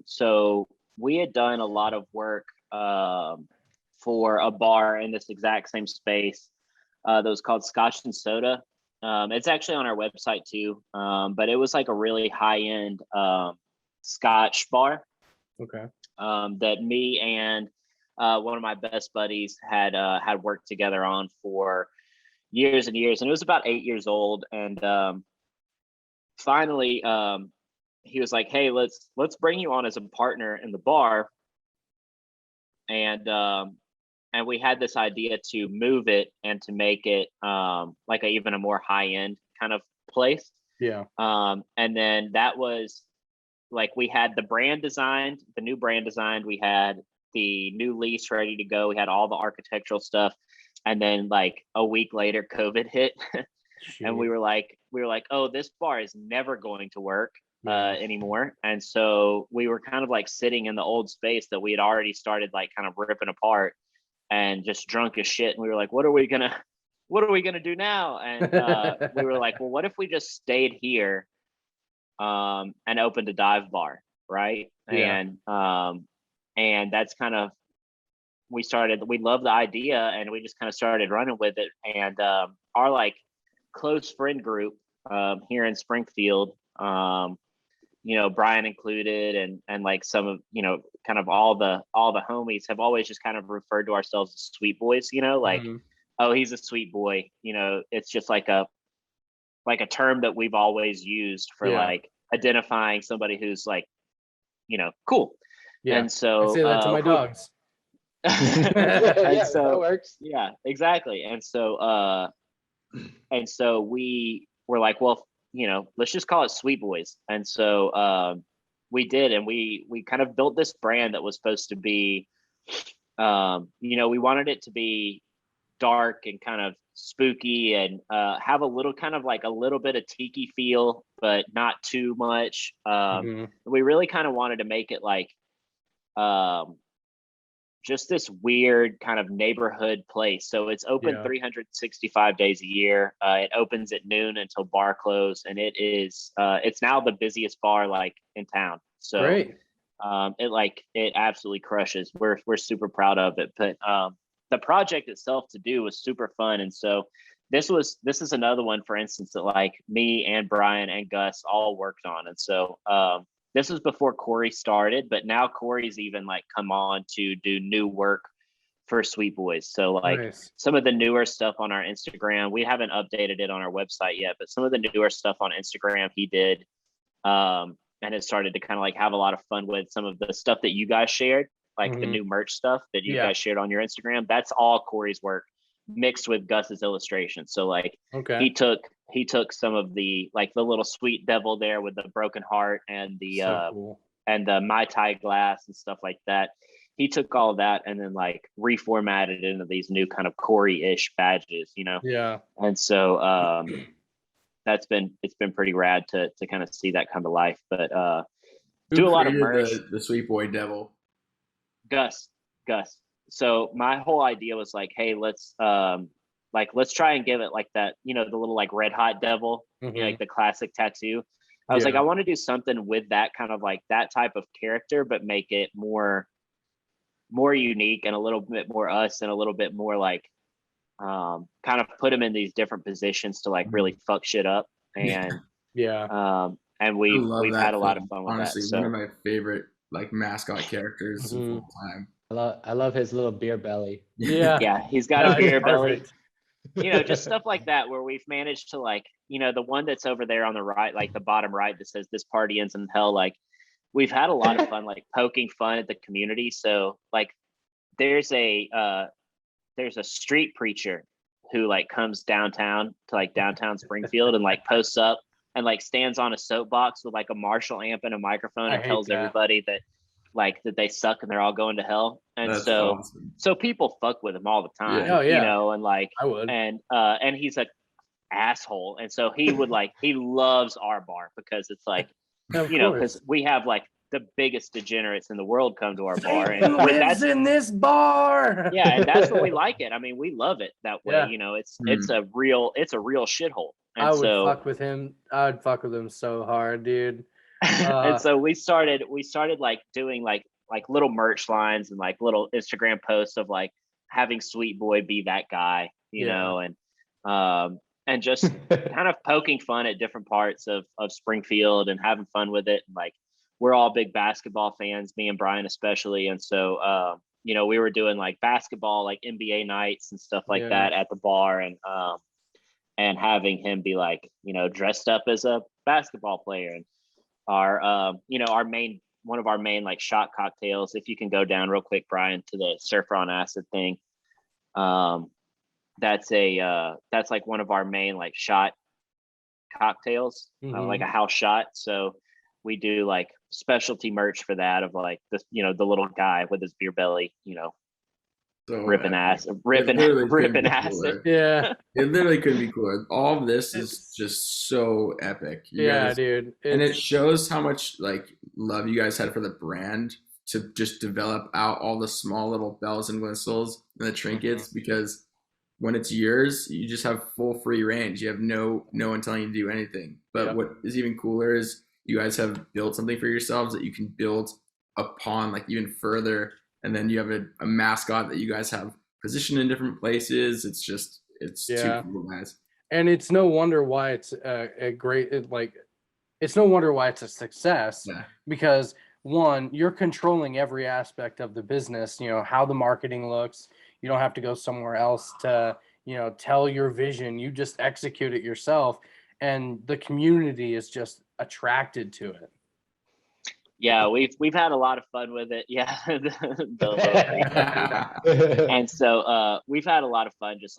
So we had done a lot of work for a bar in this exact same space that was called Scotch and Soda. It's actually on our website too, but it was like a really high-end Scotch bar. Okay. That me and one of my best buddies had worked together on for years and years, and it was about 8 years old. And finally, he was like, "Hey, let's bring you on as a partner in the bar." And we had this idea to move it and to make it like even a more high end kind of place. Yeah. And then that was like, we had the brand designed, the new brand designed, we had the new lease ready to go, we had all the architectural stuff. And then like a week later, COVID hit. And we were like, oh, this bar is never going to work anymore. And so we were kind of like sitting in the old space that we had already started like kind of ripping apart and just drunk as shit. And we were like, what are we gonna do now? And we were like, well, what if we just stayed here and opened a dive bar, right? Yeah. And that's kind of, we loved the idea, and we just kind of started running with it. And our like close friend group here in Springfield, Brian included, and like some of, kind of all the homies have always just kind of referred to ourselves as sweet boys, like, oh, he's a sweet boy. It's just like a term that we've always used for like identifying somebody who's like, cool. Yeah. And so I say that to my dogs. And so that works. Yeah, exactly. And so we were like, well, let's just call it Sweet Boys. And so we did, and we kind of built this brand that was supposed to be, we wanted it to be dark and kind of spooky, and have a little kind of like a little bit of tiki feel, but not too much. We really kind of wanted to make it like just this weird kind of neighborhood place. So it's open 365 days a year. It opens at noon until bar close, and it's now the busiest bar like in town. So great. It absolutely crushes. We're super proud of it. But the project itself to do was super fun. And so this is another one, for instance, that like me and Brian and Gus all worked on. And so this was before Corey started, but now Corey's even like come on to do new work for Sweet Boys. So like some of the newer stuff on our Instagram, we haven't updated it on our website yet, but some of the newer stuff on Instagram he did, and it started to kind of like have a lot of fun with some of the stuff that you guys shared, like the new merch stuff that you guys shared on your Instagram. That's all Corey's work mixed with Gus's illustration. So like he took some of the like the little sweet devil there with the broken heart and the and the Mai Tai glass and stuff like that. He took all of that and then like reformatted into these new kind of Corey-ish badges, Yeah. And so it's been pretty rad to kind of see that come to life. But do a lot of merch. The Sweet Boy Devil. Gus. So my whole idea was like, hey, let's try and give it like that, the little like red hot devil, like the classic tattoo. I was like, I want to do something with that kind of like that type of character, but make it more unique and a little bit more us, and a little bit more like kind of put him in these different positions to like really fuck shit up. And and we've had a lot of fun with honestly, that. So one of my favorite like mascot characters of all time. I love his little beer belly. Yeah, he's got a beer belly. Just stuff like that, where we've managed to like, the one that's over there on the right, like the bottom right, that says "This party ends in hell." Like, we've had a lot of fun, like poking fun at the community. So like, there's a street preacher who like comes downtown to like downtown Springfield and like posts up and like stands on a soapbox with like a Marshall amp and a microphone and tells everybody that they suck and they're all going to hell. And that's so awesome. So people fuck with him all the time. And like I would. And he's a asshole. And so he would like, he loves our bar because it's like, because we have like the biggest degenerates in the world come to our bar, and lives in this bar. Yeah, and that's what we like it. I mean, we love it that way. It's a real shithole. And I would fuck with him. I would fuck with him so hard, dude. And so we started like doing like little merch lines and like little Instagram posts of like having Sweet Boy be that guy, you know, and and just kind of poking fun at different parts of Springfield and having fun with it. Like, we're all big basketball fans, me and Brian especially, and so you know, we were doing like basketball, like NBA nights and stuff like that at the bar, and having him be like, you know, dressed up as a basketball player. And our you know, one of our main like shot cocktails, if you can go down real quick, Brian, to the Surfer on Acid thing, that's like one of our main like shot cocktails, like a house shot. So we do like specialty merch for that, of like this, you know, the little guy with his beer belly, you know, ripping acid. Yeah. It literally couldn't be cooler. All of this is just so epic. You guys, dude. And it shows how much like love you guys had for the brand to just develop out all the small little bells and whistles and the trinkets, because when it's yours, you just have full free range. You have no one telling you to do anything. But what is even cooler is you guys have built something for yourselves that you can build upon like even further. And then you have a mascot that you guys have positioned in different places. It's too cool, guys. And it's no wonder why it's it's no wonder why it's a success, because one, you're controlling every aspect of the business, you know, how the marketing looks. You don't have to go somewhere else to, you know, tell your vision. You just execute it yourself, and the community is just attracted to it. Yeah, we've had a lot of fun with it. Yeah. And so we've had a lot of fun just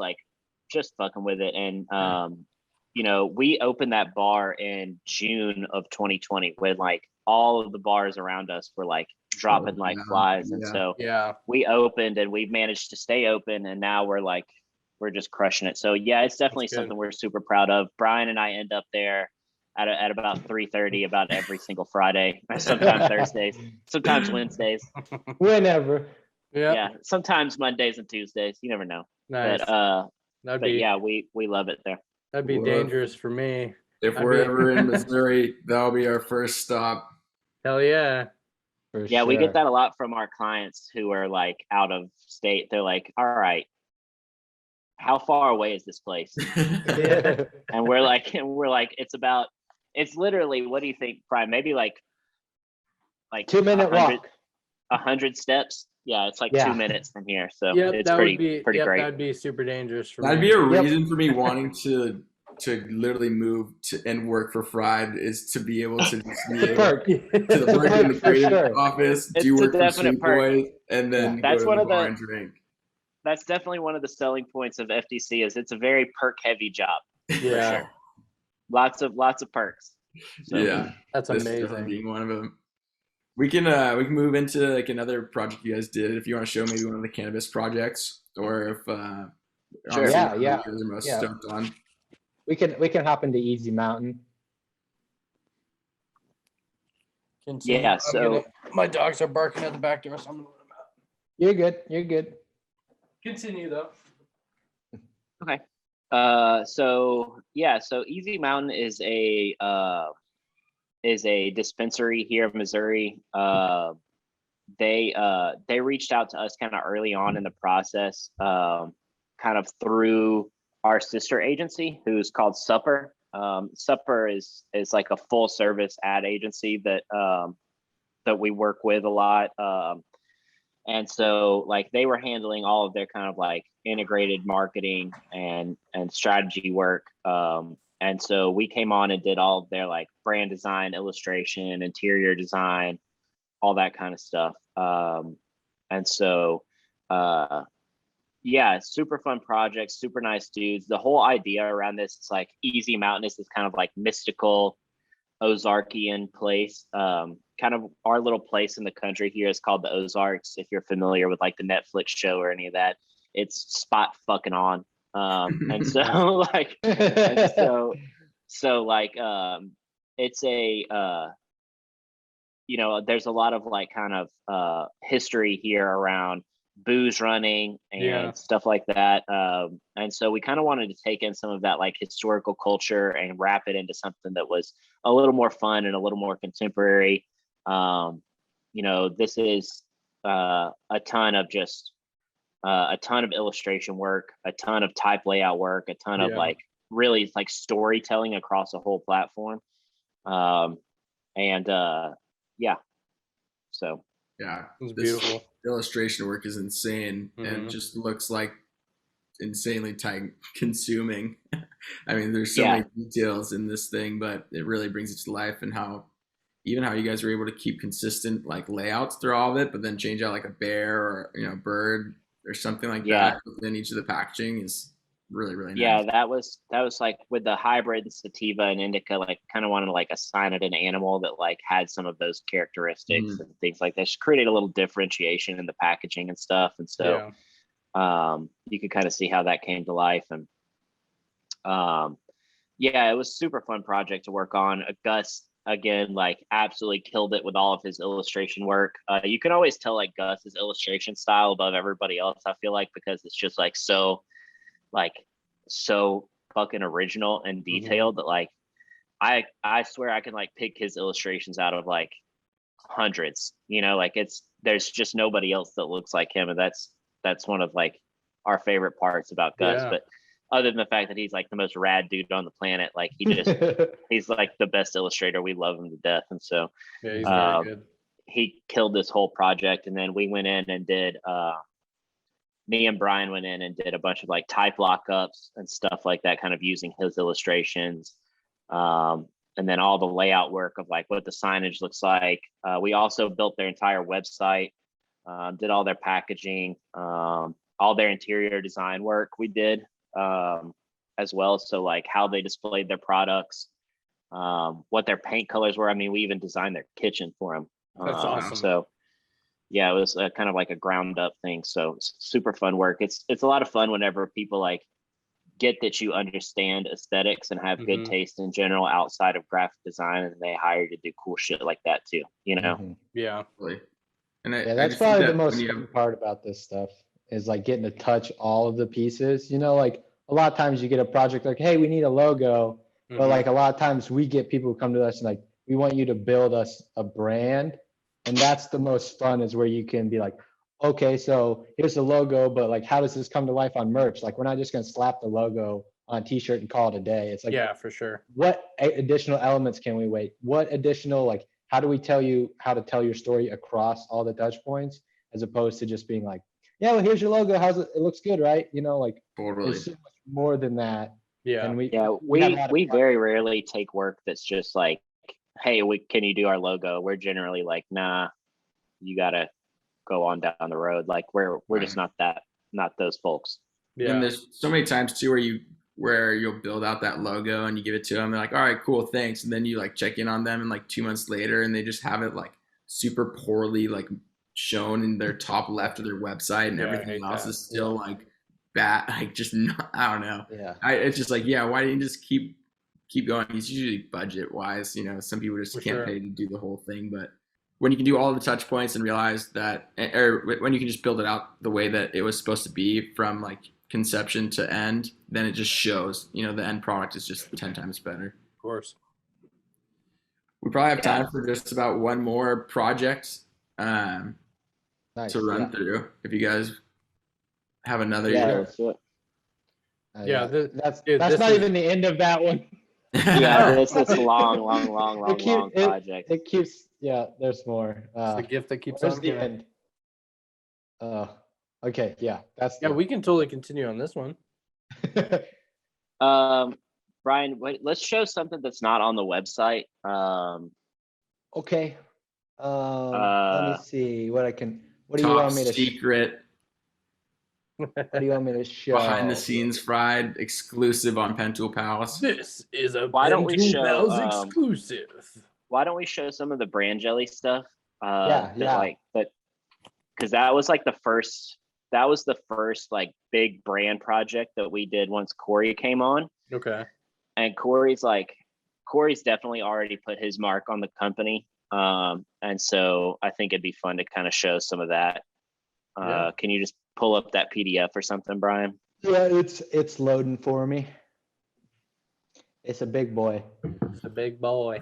fucking with it. And you know, we opened that bar in June of 2020 when like all of the bars around us were like dropping like flies. And so we opened and we've managed to stay open, and now we're just crushing it. So yeah, it's definitely something we're super proud of. Brian and I end up there at about 3:30 about every single Friday, sometimes Thursdays, sometimes Wednesdays, whenever. Yeah, sometimes Mondays and Tuesdays. You never know. Nice. But yeah, we love it there. That'd be dangerous for me. If we're ever in Missouri, that'll be our first stop. Hell yeah. Yeah, we get that a lot from our clients who are like out of state. They're like, all right, how far away is this place? And we're like, it's literally, what do you think, Brian? Maybe like 2-minute walk. 100 steps. Yeah, it's like 2 minutes from here. So it's pretty great. That'd be super dangerous for That'd me. be a reason for me wanting to literally move to and work for Fried, is to be able to just be able to work in the creative office, do work for Sweet Boys, and then that's go to the bar and drink. That's definitely one of the selling points of FTC, is it's a very perk heavy job. Yeah. For sure. Lots of perks. So. Yeah. That's amazing. Being one of them. We can move into like another project you guys did, if you want to show maybe one of the cannabis projects, or if sure. You guys are most stoked on. We can hop into Easy Mountain. Continue. Yeah, so my dogs are barking at the back door, so I'm gonna let them out. You're good. Continue though. Okay. So Easy Mountain is a dispensary here in Missouri. They reached out to us kind of early on in the process, kind of through our sister agency, who's called Supper. Supper is like a full service ad agency that we work with a lot. And so like they were handling all of their kind of like integrated marketing and strategy work. And so we came on and did all of their like brand design, illustration, interior design, all that kind of stuff. And so yeah, super fun project, super nice dudes. The whole idea around this is like Easy Mountain is this kind of like mystical Ozarkian place. Kind of our little place in the country here is called the Ozarks. If you're familiar with like the Netflix show or any of that, it's spot fucking on. And so like, it's a, you know, there's a lot of like kind of history here around booze running and stuff like that. And so we kind of wanted to take in some of that like historical culture and wrap it into something that was a little more fun and a little more contemporary. You know, this is a ton of just a ton of illustration work, a ton of type layout work, a ton of like really like storytelling across the whole platform. Yeah, so Yeah, It's this beautiful. illustration work is insane and just looks like insanely time consuming. I mean, there's so many details in this thing, but it really brings it to life, and how you guys were able to keep consistent like layouts through all of it, but then change out like a bear or bird or something like that within each of the packaging is really, really nice. Yeah, that was like with the hybrid and sativa and indica, like kind of wanted to like assign it an animal that like had some of those characteristics and things like that. Just created a little differentiation in the packaging and stuff. And so you could kind of see how that came to life. And it was super fun project to work on. Gus, again, like absolutely killed it with all of his illustration work. You can always tell like Gus's illustration style above everybody else, I feel like, because it's just like so fucking original and detailed that like I swear I can like pick his illustrations out of like hundreds, like there's just nobody else that looks like him. And that's one of like our favorite parts about Gus. But other than the fact that he's like the most rad dude on the planet, like he's like the best illustrator. We love him to death. And so he's very good. He killed this whole project. And then we went in and did me and Brian went in and did a bunch of like type lockups and stuff like that, kind of using his illustrations. And then all the layout work of like what the signage looks like. We also built their entire website, did all their packaging, all their interior design work we did as well. So like how they displayed their products, what their paint colors were. I mean, we even designed their kitchen for them. That's awesome. So yeah, it was kind of like a ground up thing. So super fun work. It's a lot of fun whenever people like get that you understand aesthetics and have good taste in general outside of graphic design, and they hire you to do cool shit like that too, Yeah. And that's probably the most fun part about this stuff is like getting to touch all of the pieces. Like a lot of times you get a project like, hey, we need a logo, but like a lot of times we get people who come to us and like, we want you to build us a brand. And that's the most fun, is where you can be like, okay, so here's the logo, but like, how does this come to life on merch? Like, we're not just going to slap the logo on a t-shirt and call it a day. It's like, yeah, for sure. What additional elements can we wait? What additional, like, how do we tell you how to tell your story across all the touch points, as opposed to just being like, yeah, well, here's your logo. How's it? It looks good, right? Like there's so much more than that. Yeah. And we very rarely take work that's just like, hey, can you do our logo? We're generally like, nah, you gotta go on down the road. Like we're just not those folks. Yeah. And there's so many times too where you'll build out that logo and you give it to them. They're like, all right, cool, thanks. And then you like check in on them and like 2 months later, and they just have it like super poorly like shown in their top left of their website, and everything else is still like bad. Like just not, I don't know. Yeah. It's just like, yeah, why didn't you just keep going? It's usually budget wise, some people just can't pay to do the whole thing. But when you can do all the touch points and realize that, or when you can just build it out the way that it was supposed to be from like conception to end, then it just shows, the end product is just 10 times better. Of course. We probably have time for just about one more project to run through. If you guys have another. Let's do it. That's not even the end of that one. Yeah, it's a long project. It keeps, there's more. It's the gift that keeps on on the end. Okay, we can totally continue on this one. Brian, wait, let's show something that's not on the website. Okay. Let me see what do you want me to secret? What do you want me to show? Behind the scenes fried exclusive on Pentool Pals. This is a Pentool Pals exclusive. Why don't we show some of the brand jelly stuff? Because that was like the first like big brand project that we did once Corey came on. Okay. And Corey's definitely already put his mark on the company. And so I think it'd be fun to kind of show some of that. Can you just pull up that PDF or something, Brian? Yeah, it's loading for me. It's a big boy. It's a big boy.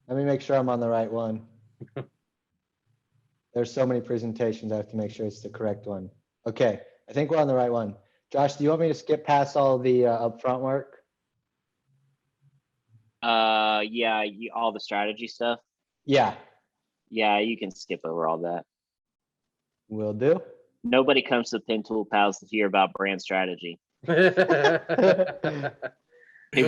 Let me make sure I'm on the right one. There's so many presentations, I have to make sure it's the correct one. Okay, I think we're on the right one. Josh, do you want me to skip past all the upfront work? Yeah, all the strategy stuff. Yeah, Yeah, you can skip over all that. will do. Nobody comes to Pentool Pals to hear about brand strategy. People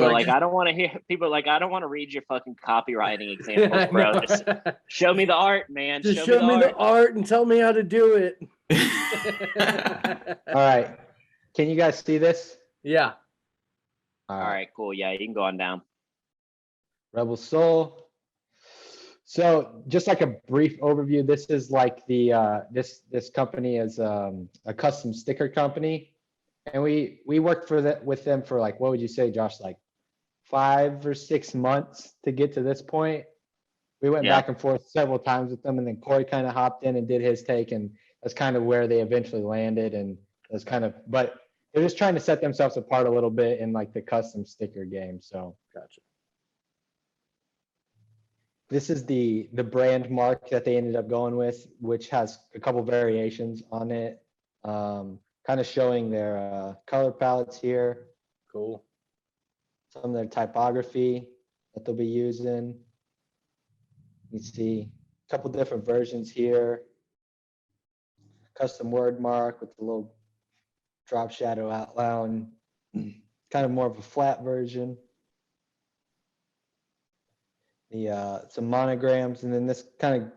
are like, I don't want to hear. People are like, I don't want to read your fucking copywriting examples, bro. Just show me the art, man. Just show me the art and tell me how to do it. All right. Can you guys see this? Yeah. All right, cool. Yeah, you can go on down. Rebel Soul. So just like a brief overview, this is like the this company is a custom sticker company. And we worked with them for like, what would you say, Josh, like 5 or 6 months to get to this point. We went back and forth several times with them, and then Corey kind of hopped in and did his take, and that's kind of where they eventually landed. And that's kind of, but they're just trying to set themselves apart a little bit in like the custom sticker game. So Gotcha. this is the brand mark that they ended up going with, which has a couple variations on it. Kind of showing their color palettes here. Cool. Some of their typography that they'll be using. You see a couple different versions here. Custom word mark with the little drop shadow outline. Kind of more of a flat version. Some monograms, and then this kind of,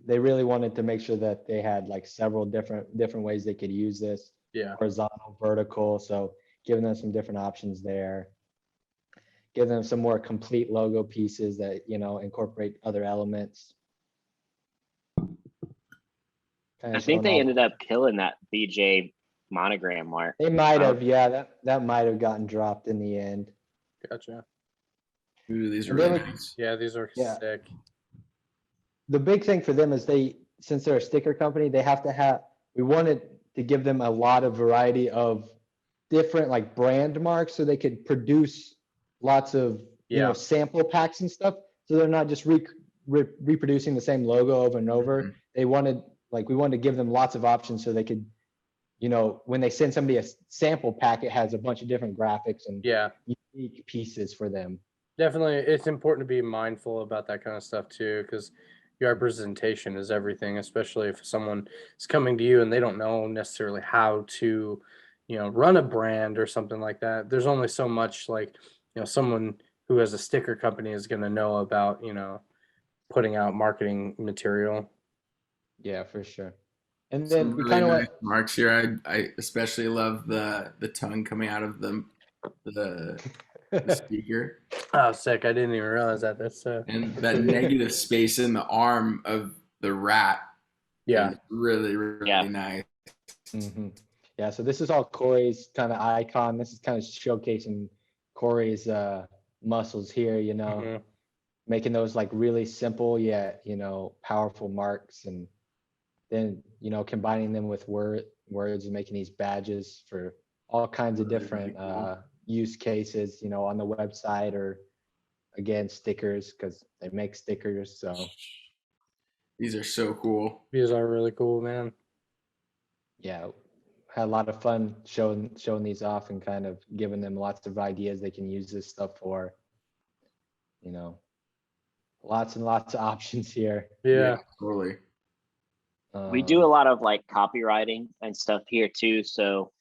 they really wanted to make sure that they had like several different ways they could use this. Yeah. Horizontal, vertical, so giving them some different options there. Give them some more complete logo pieces that, you know, incorporate other elements. I think they ended up killing that BJ monogram mark. They might have, yeah, that might have gotten dropped in the end. Gotcha. Ooh, these are really nice. Yeah, these are sick. The big thing for them is since they're a sticker company, they have to have, we wanted to give them a lot of variety of different like brand marks so they could produce lots of, you know, sample packs and stuff. So they're not just reproducing the same logo over and over. Mm-hmm. We wanted to give them lots of options so they could, you know, when they send somebody a sample pack, it has a bunch of different graphics and unique pieces for them. Definitely, it's important to be mindful about that kind of stuff too, because your representation is everything, especially if someone is coming to you and they don't know necessarily how to, you know, run a brand or something like that. There's only so much, like, you know, someone who has a sticker company is going to know about, you know, putting out marketing material. Yeah, for sure. And Some then we really kind of nice marks here. I especially love the tongue coming out of the speaker. Oh, sick! I didn't even realize that. That's and that negative space in the arm of the rat. Yeah, really nice. Mm-hmm. Yeah, so this is all Corey's kind of icon. This is kind of showcasing Corey's muscles here, you know, making those like really simple yet, you know, powerful marks, and then, you know, combining them with words and making these badges for all kinds of different use cases, you know, on the website, or again, stickers, because they make stickers. So these are so cool. These are really cool, man. Yeah, had a lot of fun showing these off and kind of giving them lots of ideas they can use this stuff for. You know, lots and lots of options here. Yeah, totally. We do a lot of like copywriting and stuff here too. So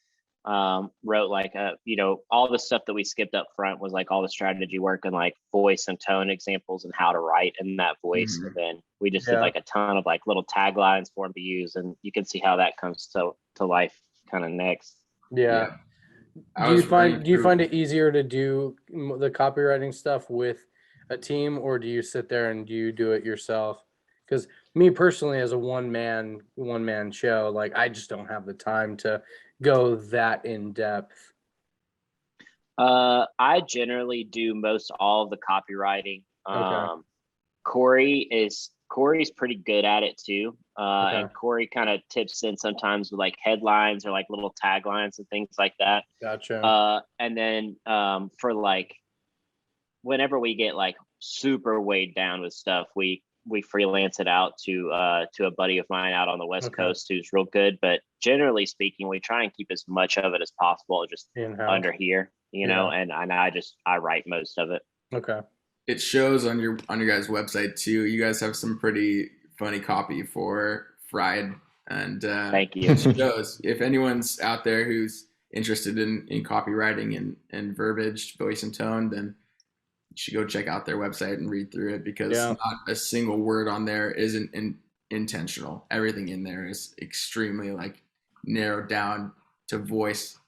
wrote like you know, all the stuff that we skipped up front was like all the strategy work and like voice and tone examples and how to write in that voice. And then we just did like a ton of like little taglines for them to use, and you can see how that comes to life kind of next. Do you find it easier to do the copywriting stuff with a team, or do you sit there and do you do it yourself? Because me personally, as a one man show, like I just don't have the time to go that in depth. I generally do most all of the copywriting. Corey's pretty good at it too. And Corey kind of tips in sometimes with like headlines or like little taglines and things like that. Gotcha. And then for like whenever we get like super weighed down with stuff, we we freelance it out to a buddy of mine out on the West Okay. Coast who's real good. But generally speaking, we try and keep as much of it as possible just In-house. under here, you know, and I write most of it. Okay. It shows on your guys' website too. You guys have some pretty funny copy for Fried, and Thank you. it shows. If anyone's out there who's interested in copywriting and verbiage, voice and tone, then you should go check out their website and read through it, because not a single word on there isn't intentional. Everything in there is extremely like narrowed down to voice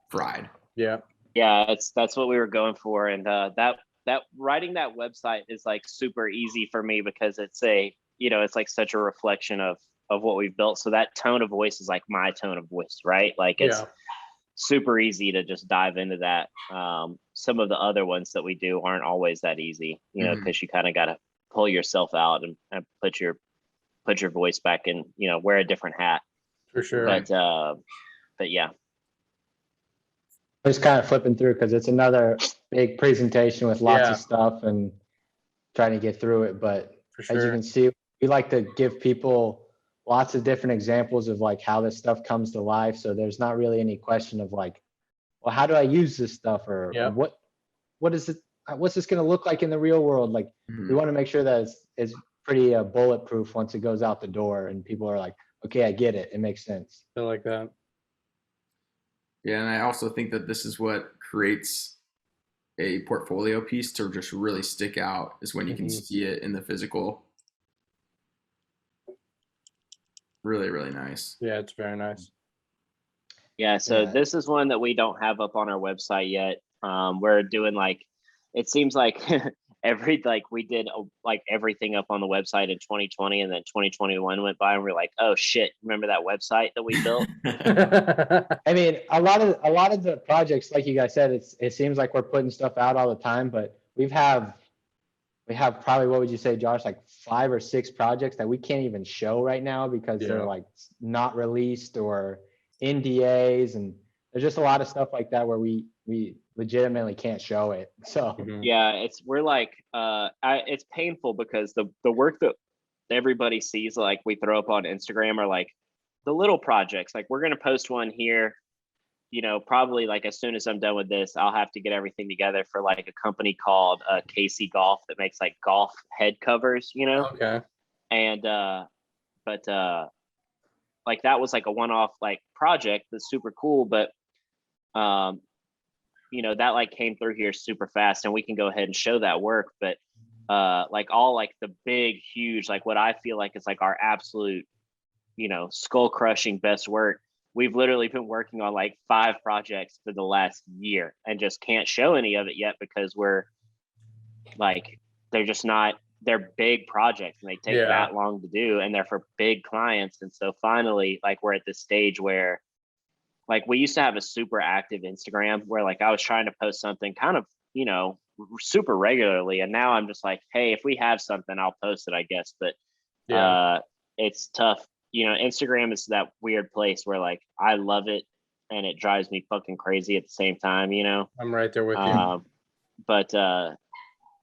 Fried. Yeah. Yeah, that's what we were going for, and that writing that website is like super easy for me because it's it's like such a reflection of what we've built. So that tone of voice is like my tone of voice, right? Like it's super easy to just dive into that. Some of the other ones that we do aren't always that easy, you know, because you kind of got to pull yourself out and put your voice back in, you know, wear a different hat. For sure. But yeah. Just kind of flipping through because it's another big presentation with lots of stuff and trying to get through it. But For sure. as you can see, we like to give people lots of different examples of like how this stuff comes to life. So there's not really any question of like, well, how do I use this stuff, or what is it? What's this going to look like in the real world? Like we want to make sure that it's pretty bulletproof once it goes out the door, and people are like, okay, I get it. It makes sense. I like that. Yeah, and I also think that this is what creates a portfolio piece to just really stick out, is when you can see it in the physical. Really, really nice. Yeah, it's very nice. Yeah, so this is one that we don't have up on our website yet. We're doing like, it seems like we did like everything up on the website in 2020, and then 2021 went by and we're like, oh shit, remember that website that we built? I mean, a lot of the projects, like you guys said, it seems like we're putting stuff out all the time, but we have probably, what would you say, Josh, like 5 or 6 projects that we can't even show right now because they're like not released or NDAs, and there's just a lot of stuff like that where we legitimately can't show it. So yeah, it's painful because the work that everybody sees, like we throw up on Instagram, are like the little projects. Like we're gonna post one here, you know, probably like as soon as I'm done with this, I'll have to get everything together for like a company called KC Golf that makes like golf head covers, you know. Okay. And but like that was like a one-off like project that's super cool, but you know, that like came through here super fast, and we can go ahead and show that work. But like all like the big, huge, like what I feel like is like our absolute, you know, skull crushing best work, we've literally been working on like 5 projects for the last year and just can't show any of it yet because we're like, they're big projects and they take that long to do, and they're for big clients. And so finally, like we're at this stage where like we used to have a super active Instagram where like I was trying to post something kind of, you know, super regularly. And now I'm just like, hey, if we have something, I'll post it, I guess. But it's tough. You know, Instagram is that weird place where like I love it and it drives me fucking crazy at the same time, you know. I'm right there with you. But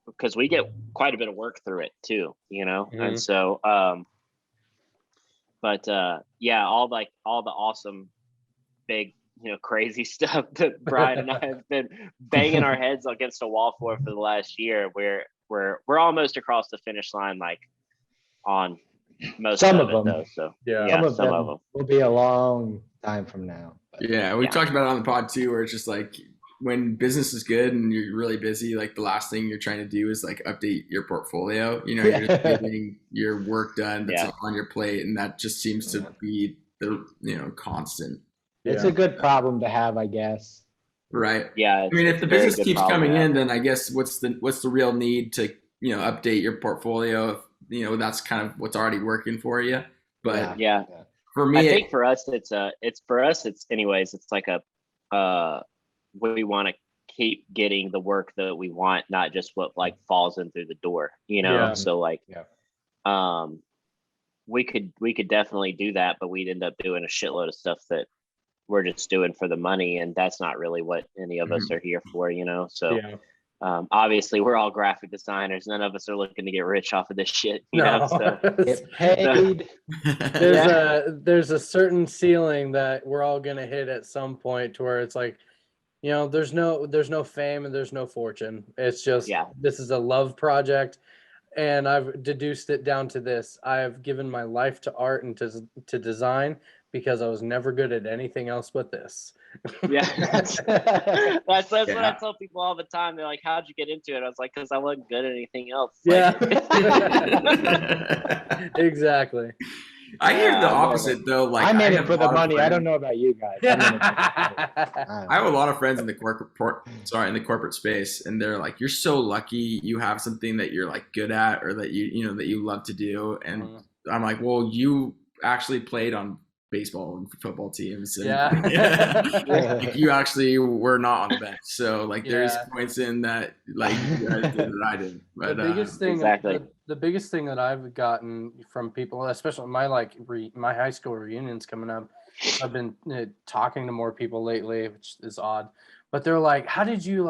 because we get quite a bit of work through it too, you know. And so yeah, all the awesome big, you know, crazy stuff that Brian and I have been banging our heads against a wall for the last year. We're almost across the finish line, like on most some of them though. So some of them will be a long time from now. But. Yeah, we talked about it on the pod too, where it's just like when business is good and you're really busy, like the last thing you're trying to do is like update your portfolio. You know, you're just getting your work done that's on your plate, and that just seems to be the, you know, constant. It's a good problem to have, I guess. Right. Yeah. I mean, if the business keeps coming in, then I guess what's the real need to, you know, update your portfolio if, you know, that's kind of what's already working for you. But for me, I think for us, it's anyways, it's like we want to keep getting the work that we want, not just what like falls in through the door, you know? So like, we could definitely do that, but we'd end up doing a shitload of stuff that we're just doing for the money, and that's not really what any of us are here for, you know. So Obviously we're all graphic designers. None of us are looking to get rich off of this shit, you know? So Get paid. There's a certain ceiling that we're all gonna hit at some point to where it's like, you know, there's no fame and there's no fortune. It's just this is a love project, and I've deduced it down to this. I have given my life to art and to design because I was never good at anything else but this. that's what I tell people all the time. They're like, "How'd you get into it?" I was like, "Because I wasn't good at anything else." Like, Exactly. I hear the opposite though. Like I'm in it have for a the lot of money. I don't friends- know about you guys. I'm in it for the money. I have a lot of friends in the corporate space, and they're like, "You're so lucky. You have something that you're like good at, or that that you love to do." And I'm like, "Well, you actually played on baseball and football teams, and like, you actually were not on the bench. So like, there's points in that like you guys did that I didn't." But the biggest thing, exactly. the biggest thing that I've gotten from people, especially my my high school reunions coming up, I've been talking to more people lately, which is odd, but they're like, how did you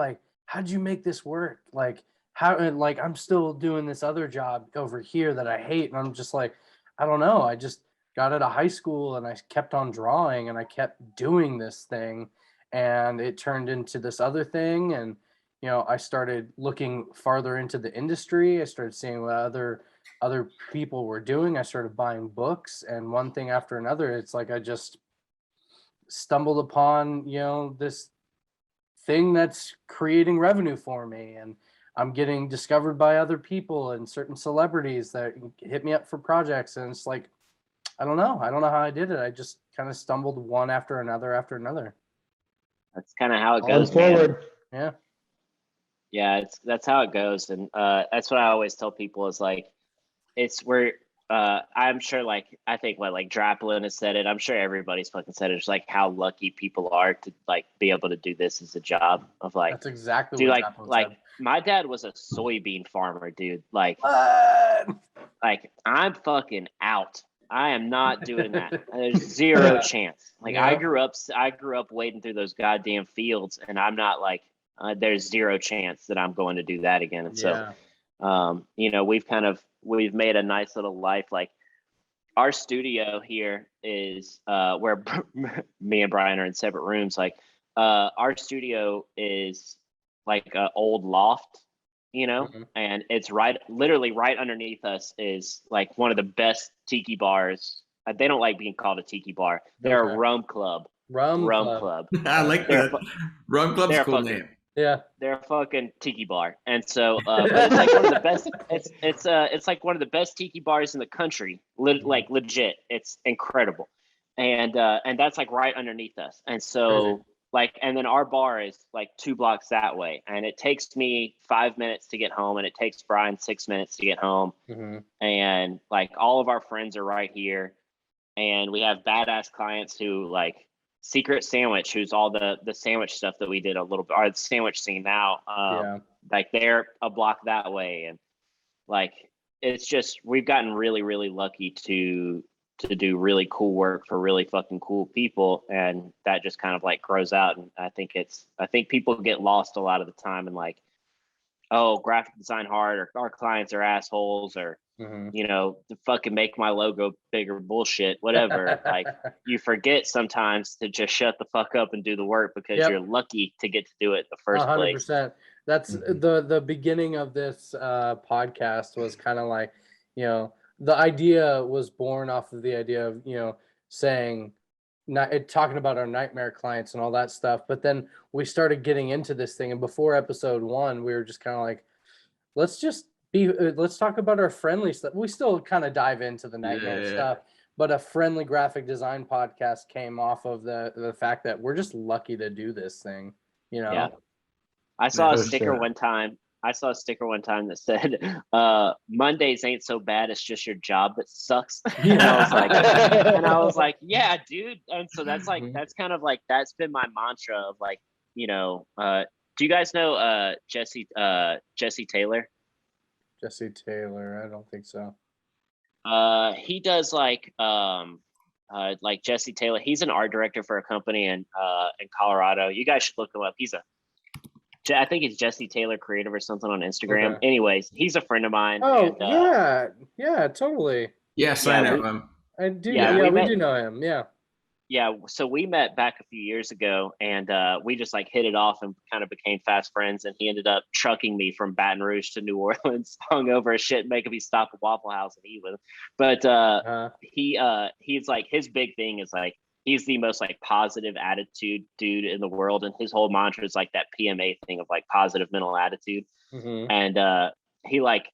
make this work? Like like I'm still doing this other job over here that I hate. And I'm just like, I don't know. I just got out of high school and I kept on drawing and I kept doing this thing, and it turned into this other thing. And I started looking farther into the industry. I started seeing what other people were doing. I started buying books, and one thing after another, it's like I just stumbled upon, this thing that's creating revenue for me, and I'm getting discovered by other people and certain celebrities that hit me up for projects. And it's like, I don't know how I did it. I just kind of stumbled one after another after another. That's kind of how it Going goes, forward. man. Yeah, that's how it goes. And that's what I always tell people is like, it's where I'm sure, like, I think like Draplin has said it. I'm sure everybody's fucking said it. It's like how lucky people are to like be able to do this as a job of like, that's exactly dude, what like said. My dad was a soybean farmer, dude. Like I'm fucking out. I am not doing that. There's zero chance. Like I grew up wading through those goddamn fields, and I'm not like, there's zero chance that I'm going to do that again. And so, we've made a nice little life. Like our studio here is where me and Brian are in separate rooms. Like our studio is like an old loft, and it's literally right underneath us is like one of the best tiki bars. They don't like being called a tiki bar. They're a rum club. Rum club. I like that. Rum club's a cool name. Yeah, they're a fucking tiki bar, and so, but it's like one of the best. It's like one of the best tiki bars in the country. Like legit, it's incredible, and that's like right underneath us. And so, like, and then our bar is like 2 blocks that way, and it takes me 5 minutes to get home, and it takes Brian 6 minutes to get home, and like all of our friends are right here, and we have badass clients who like. Secret Sandwich, who's all the sandwich stuff that we did a little bit, or the sandwich scene now, like they're a block that way. And like, it's just, we've gotten really, really lucky to do really cool work for really fucking cool people. And that just kind of like grows out. And I think people get lost a lot of the time and like, oh, graphic design hard, or our clients are assholes, or to fucking make my logo bigger bullshit, whatever. Like you forget sometimes to just shut the fuck up and do the work because you're lucky to get to do it in the first 100%. Place. That's the beginning of this podcast was kind of like, the idea was born off of the idea of, saying, talking about our nightmare clients and all that stuff. But then we started getting into this thing. And before episode 1, we were just kind of like, let's talk about our friendly stuff. We still kind of dive into the nightmare stuff, but a friendly graphic design podcast came off of the fact that we're just lucky to do this thing, Yeah. I saw a sticker one time. That said, Mondays ain't so bad. It's just your job that sucks. And I was like, yeah, dude. And so that's like, that's kind of like, that's been my mantra of like, do you guys know Jesse Taylor? Jesse Taylor, I don't think so. He does like Jesse Taylor. He's an art director for a company in Colorado. You guys should look him up. I think it's Jesse Taylor Creative or something on Instagram. Okay. Anyways, he's a friend of mine. Oh, and, yeah, totally. Yes, I know him. I do. Yeah, Yeah, we met- do know him. Yeah. Yeah, so we met back a few years ago, and we just like hit it off and kind of became fast friends. And he ended up trucking me from Baton Rouge to New Orleans, hungover as shit, making me stop at Waffle House and eat with him. But he's like, his big thing is like, he's the most like positive attitude dude in the world, and his whole mantra is like that PMA thing of like positive mental attitude. Mhm. And he like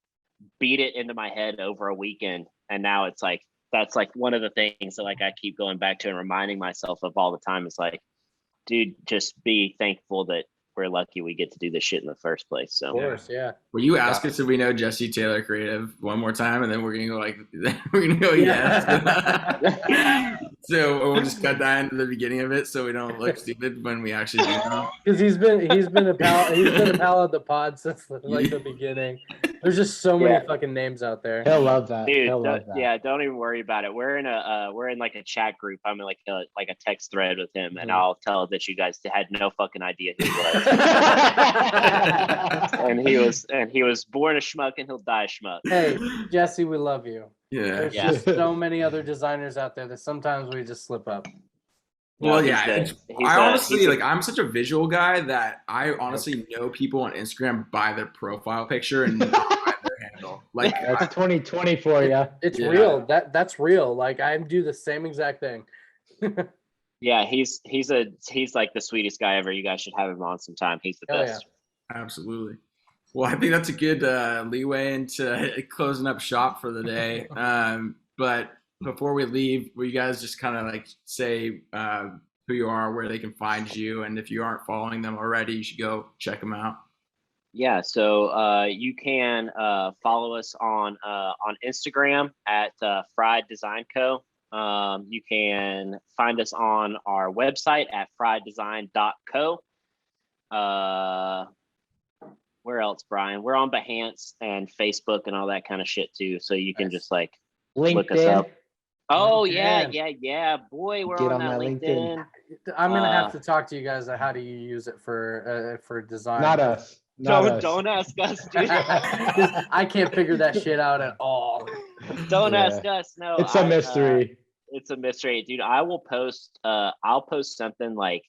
beat it into my head over a weekend, and now it's like, that's like one of the things that like I keep going back to and reminding myself of all the time. Is like, dude, just be thankful that we're lucky we get to do this shit in the first place. So Of course, yeah. Will you ask us if we know Jesse Taylor Creative one more time, and then we're gonna go like we're gonna go yes. So we'll just cut that into the beginning of it, so we don't look stupid when we actually do know. Because he's been a pal of the pod since like the beginning. There's just so many fucking names out there. He'll love that. dude, He'll love that. yeah, don't even worry about it. We're in like a chat group. I'm in like a text thread with him, and I'll tell that you guys had no fucking idea who he was. and he was born a schmuck and he'll die a schmuck. Hey, Jesse, we love you. Yeah. There's just so many other designers out there that sometimes we just slip up. Well, No, yeah. he's I honestly he's like. I'm such a visual guy that I honestly know people on Instagram by their profile picture and not by their handle. Like, That's 2020 for you. It's Yeah. real. That's real. Like I do the same exact thing. yeah, he's like the sweetest guy ever. You guys should have him on sometime. He's the Hell best. absolutely. Well, I think that's a good leeway into closing up shop for the day. But before we leave, will you guys just kind of like say who you are, where they can find you, and if you aren't following them already, you should go check them out. Yeah, so you can follow us on Instagram at Fried Design Co. You can find us on our website at frieddesign.co. Where else, Brian? We're on Behance and Facebook and all that kind of shit too. So you can just like look us LinkedIn. up. Oh LinkedIn. yeah, boy, we're Get on on that my LinkedIn. I'm gonna have to talk to you guys on how do you use it for design. Not us. Not us. Don't ask us, dude. I can't figure that shit out at all. Don't Yeah. ask us. No, It's a mystery. It's a mystery, dude. I will post. I'll post something like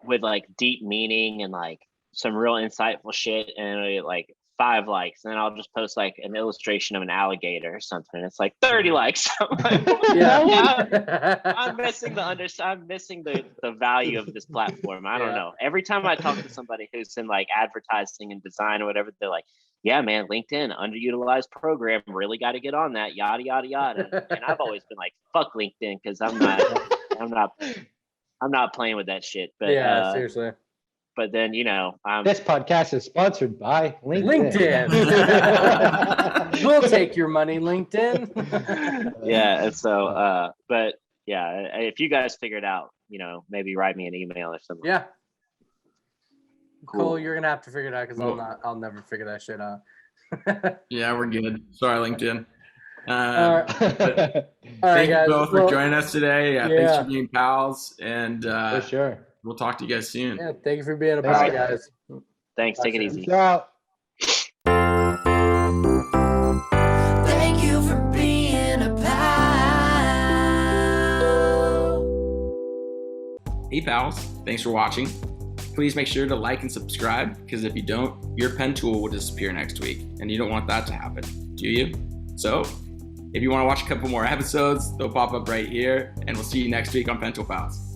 with like deep meaning and like some real insightful shit, and it'll get like 5 likes, and then I'll just post like an illustration of an alligator or something, and it's like 30 likes. I'm like, Yeah. I'm missing the value of this platform. I don't know. Every time I talk to somebody who's in like advertising and design or whatever, they're like, yeah, man, LinkedIn, underutilized program, really got to get on that, yada, yada, yada. And I've always been like, fuck LinkedIn, because I'm not playing with that shit. But Yeah, seriously. but then, you know, This podcast is sponsored by LinkedIn. LinkedIn. We'll take your money, LinkedIn. yeah. And so, but yeah, if you guys figure it out, you know, maybe write me an email or something. Yeah. Cool. Cole, you're gonna have to figure it out because Cool. I'll never figure that shit out. Yeah, we're good. Sorry, LinkedIn. All right, Thank guys. you both for Well, joining us today. Thanks yeah. for being pals, and For sure. we'll talk to you guys soon. Yeah, thank you for being a Thanks, part, guys. guys. Thanks. Take it easy. Ciao. Thank you for being a pal. Hey pals, thanks for watching. Please make sure to like and subscribe, because if you don't, your pen tool will disappear next week, and you don't want that to happen, do you? So, if you want to watch a couple more episodes, they'll pop up right here, and we'll see you next week on Pentool Pals.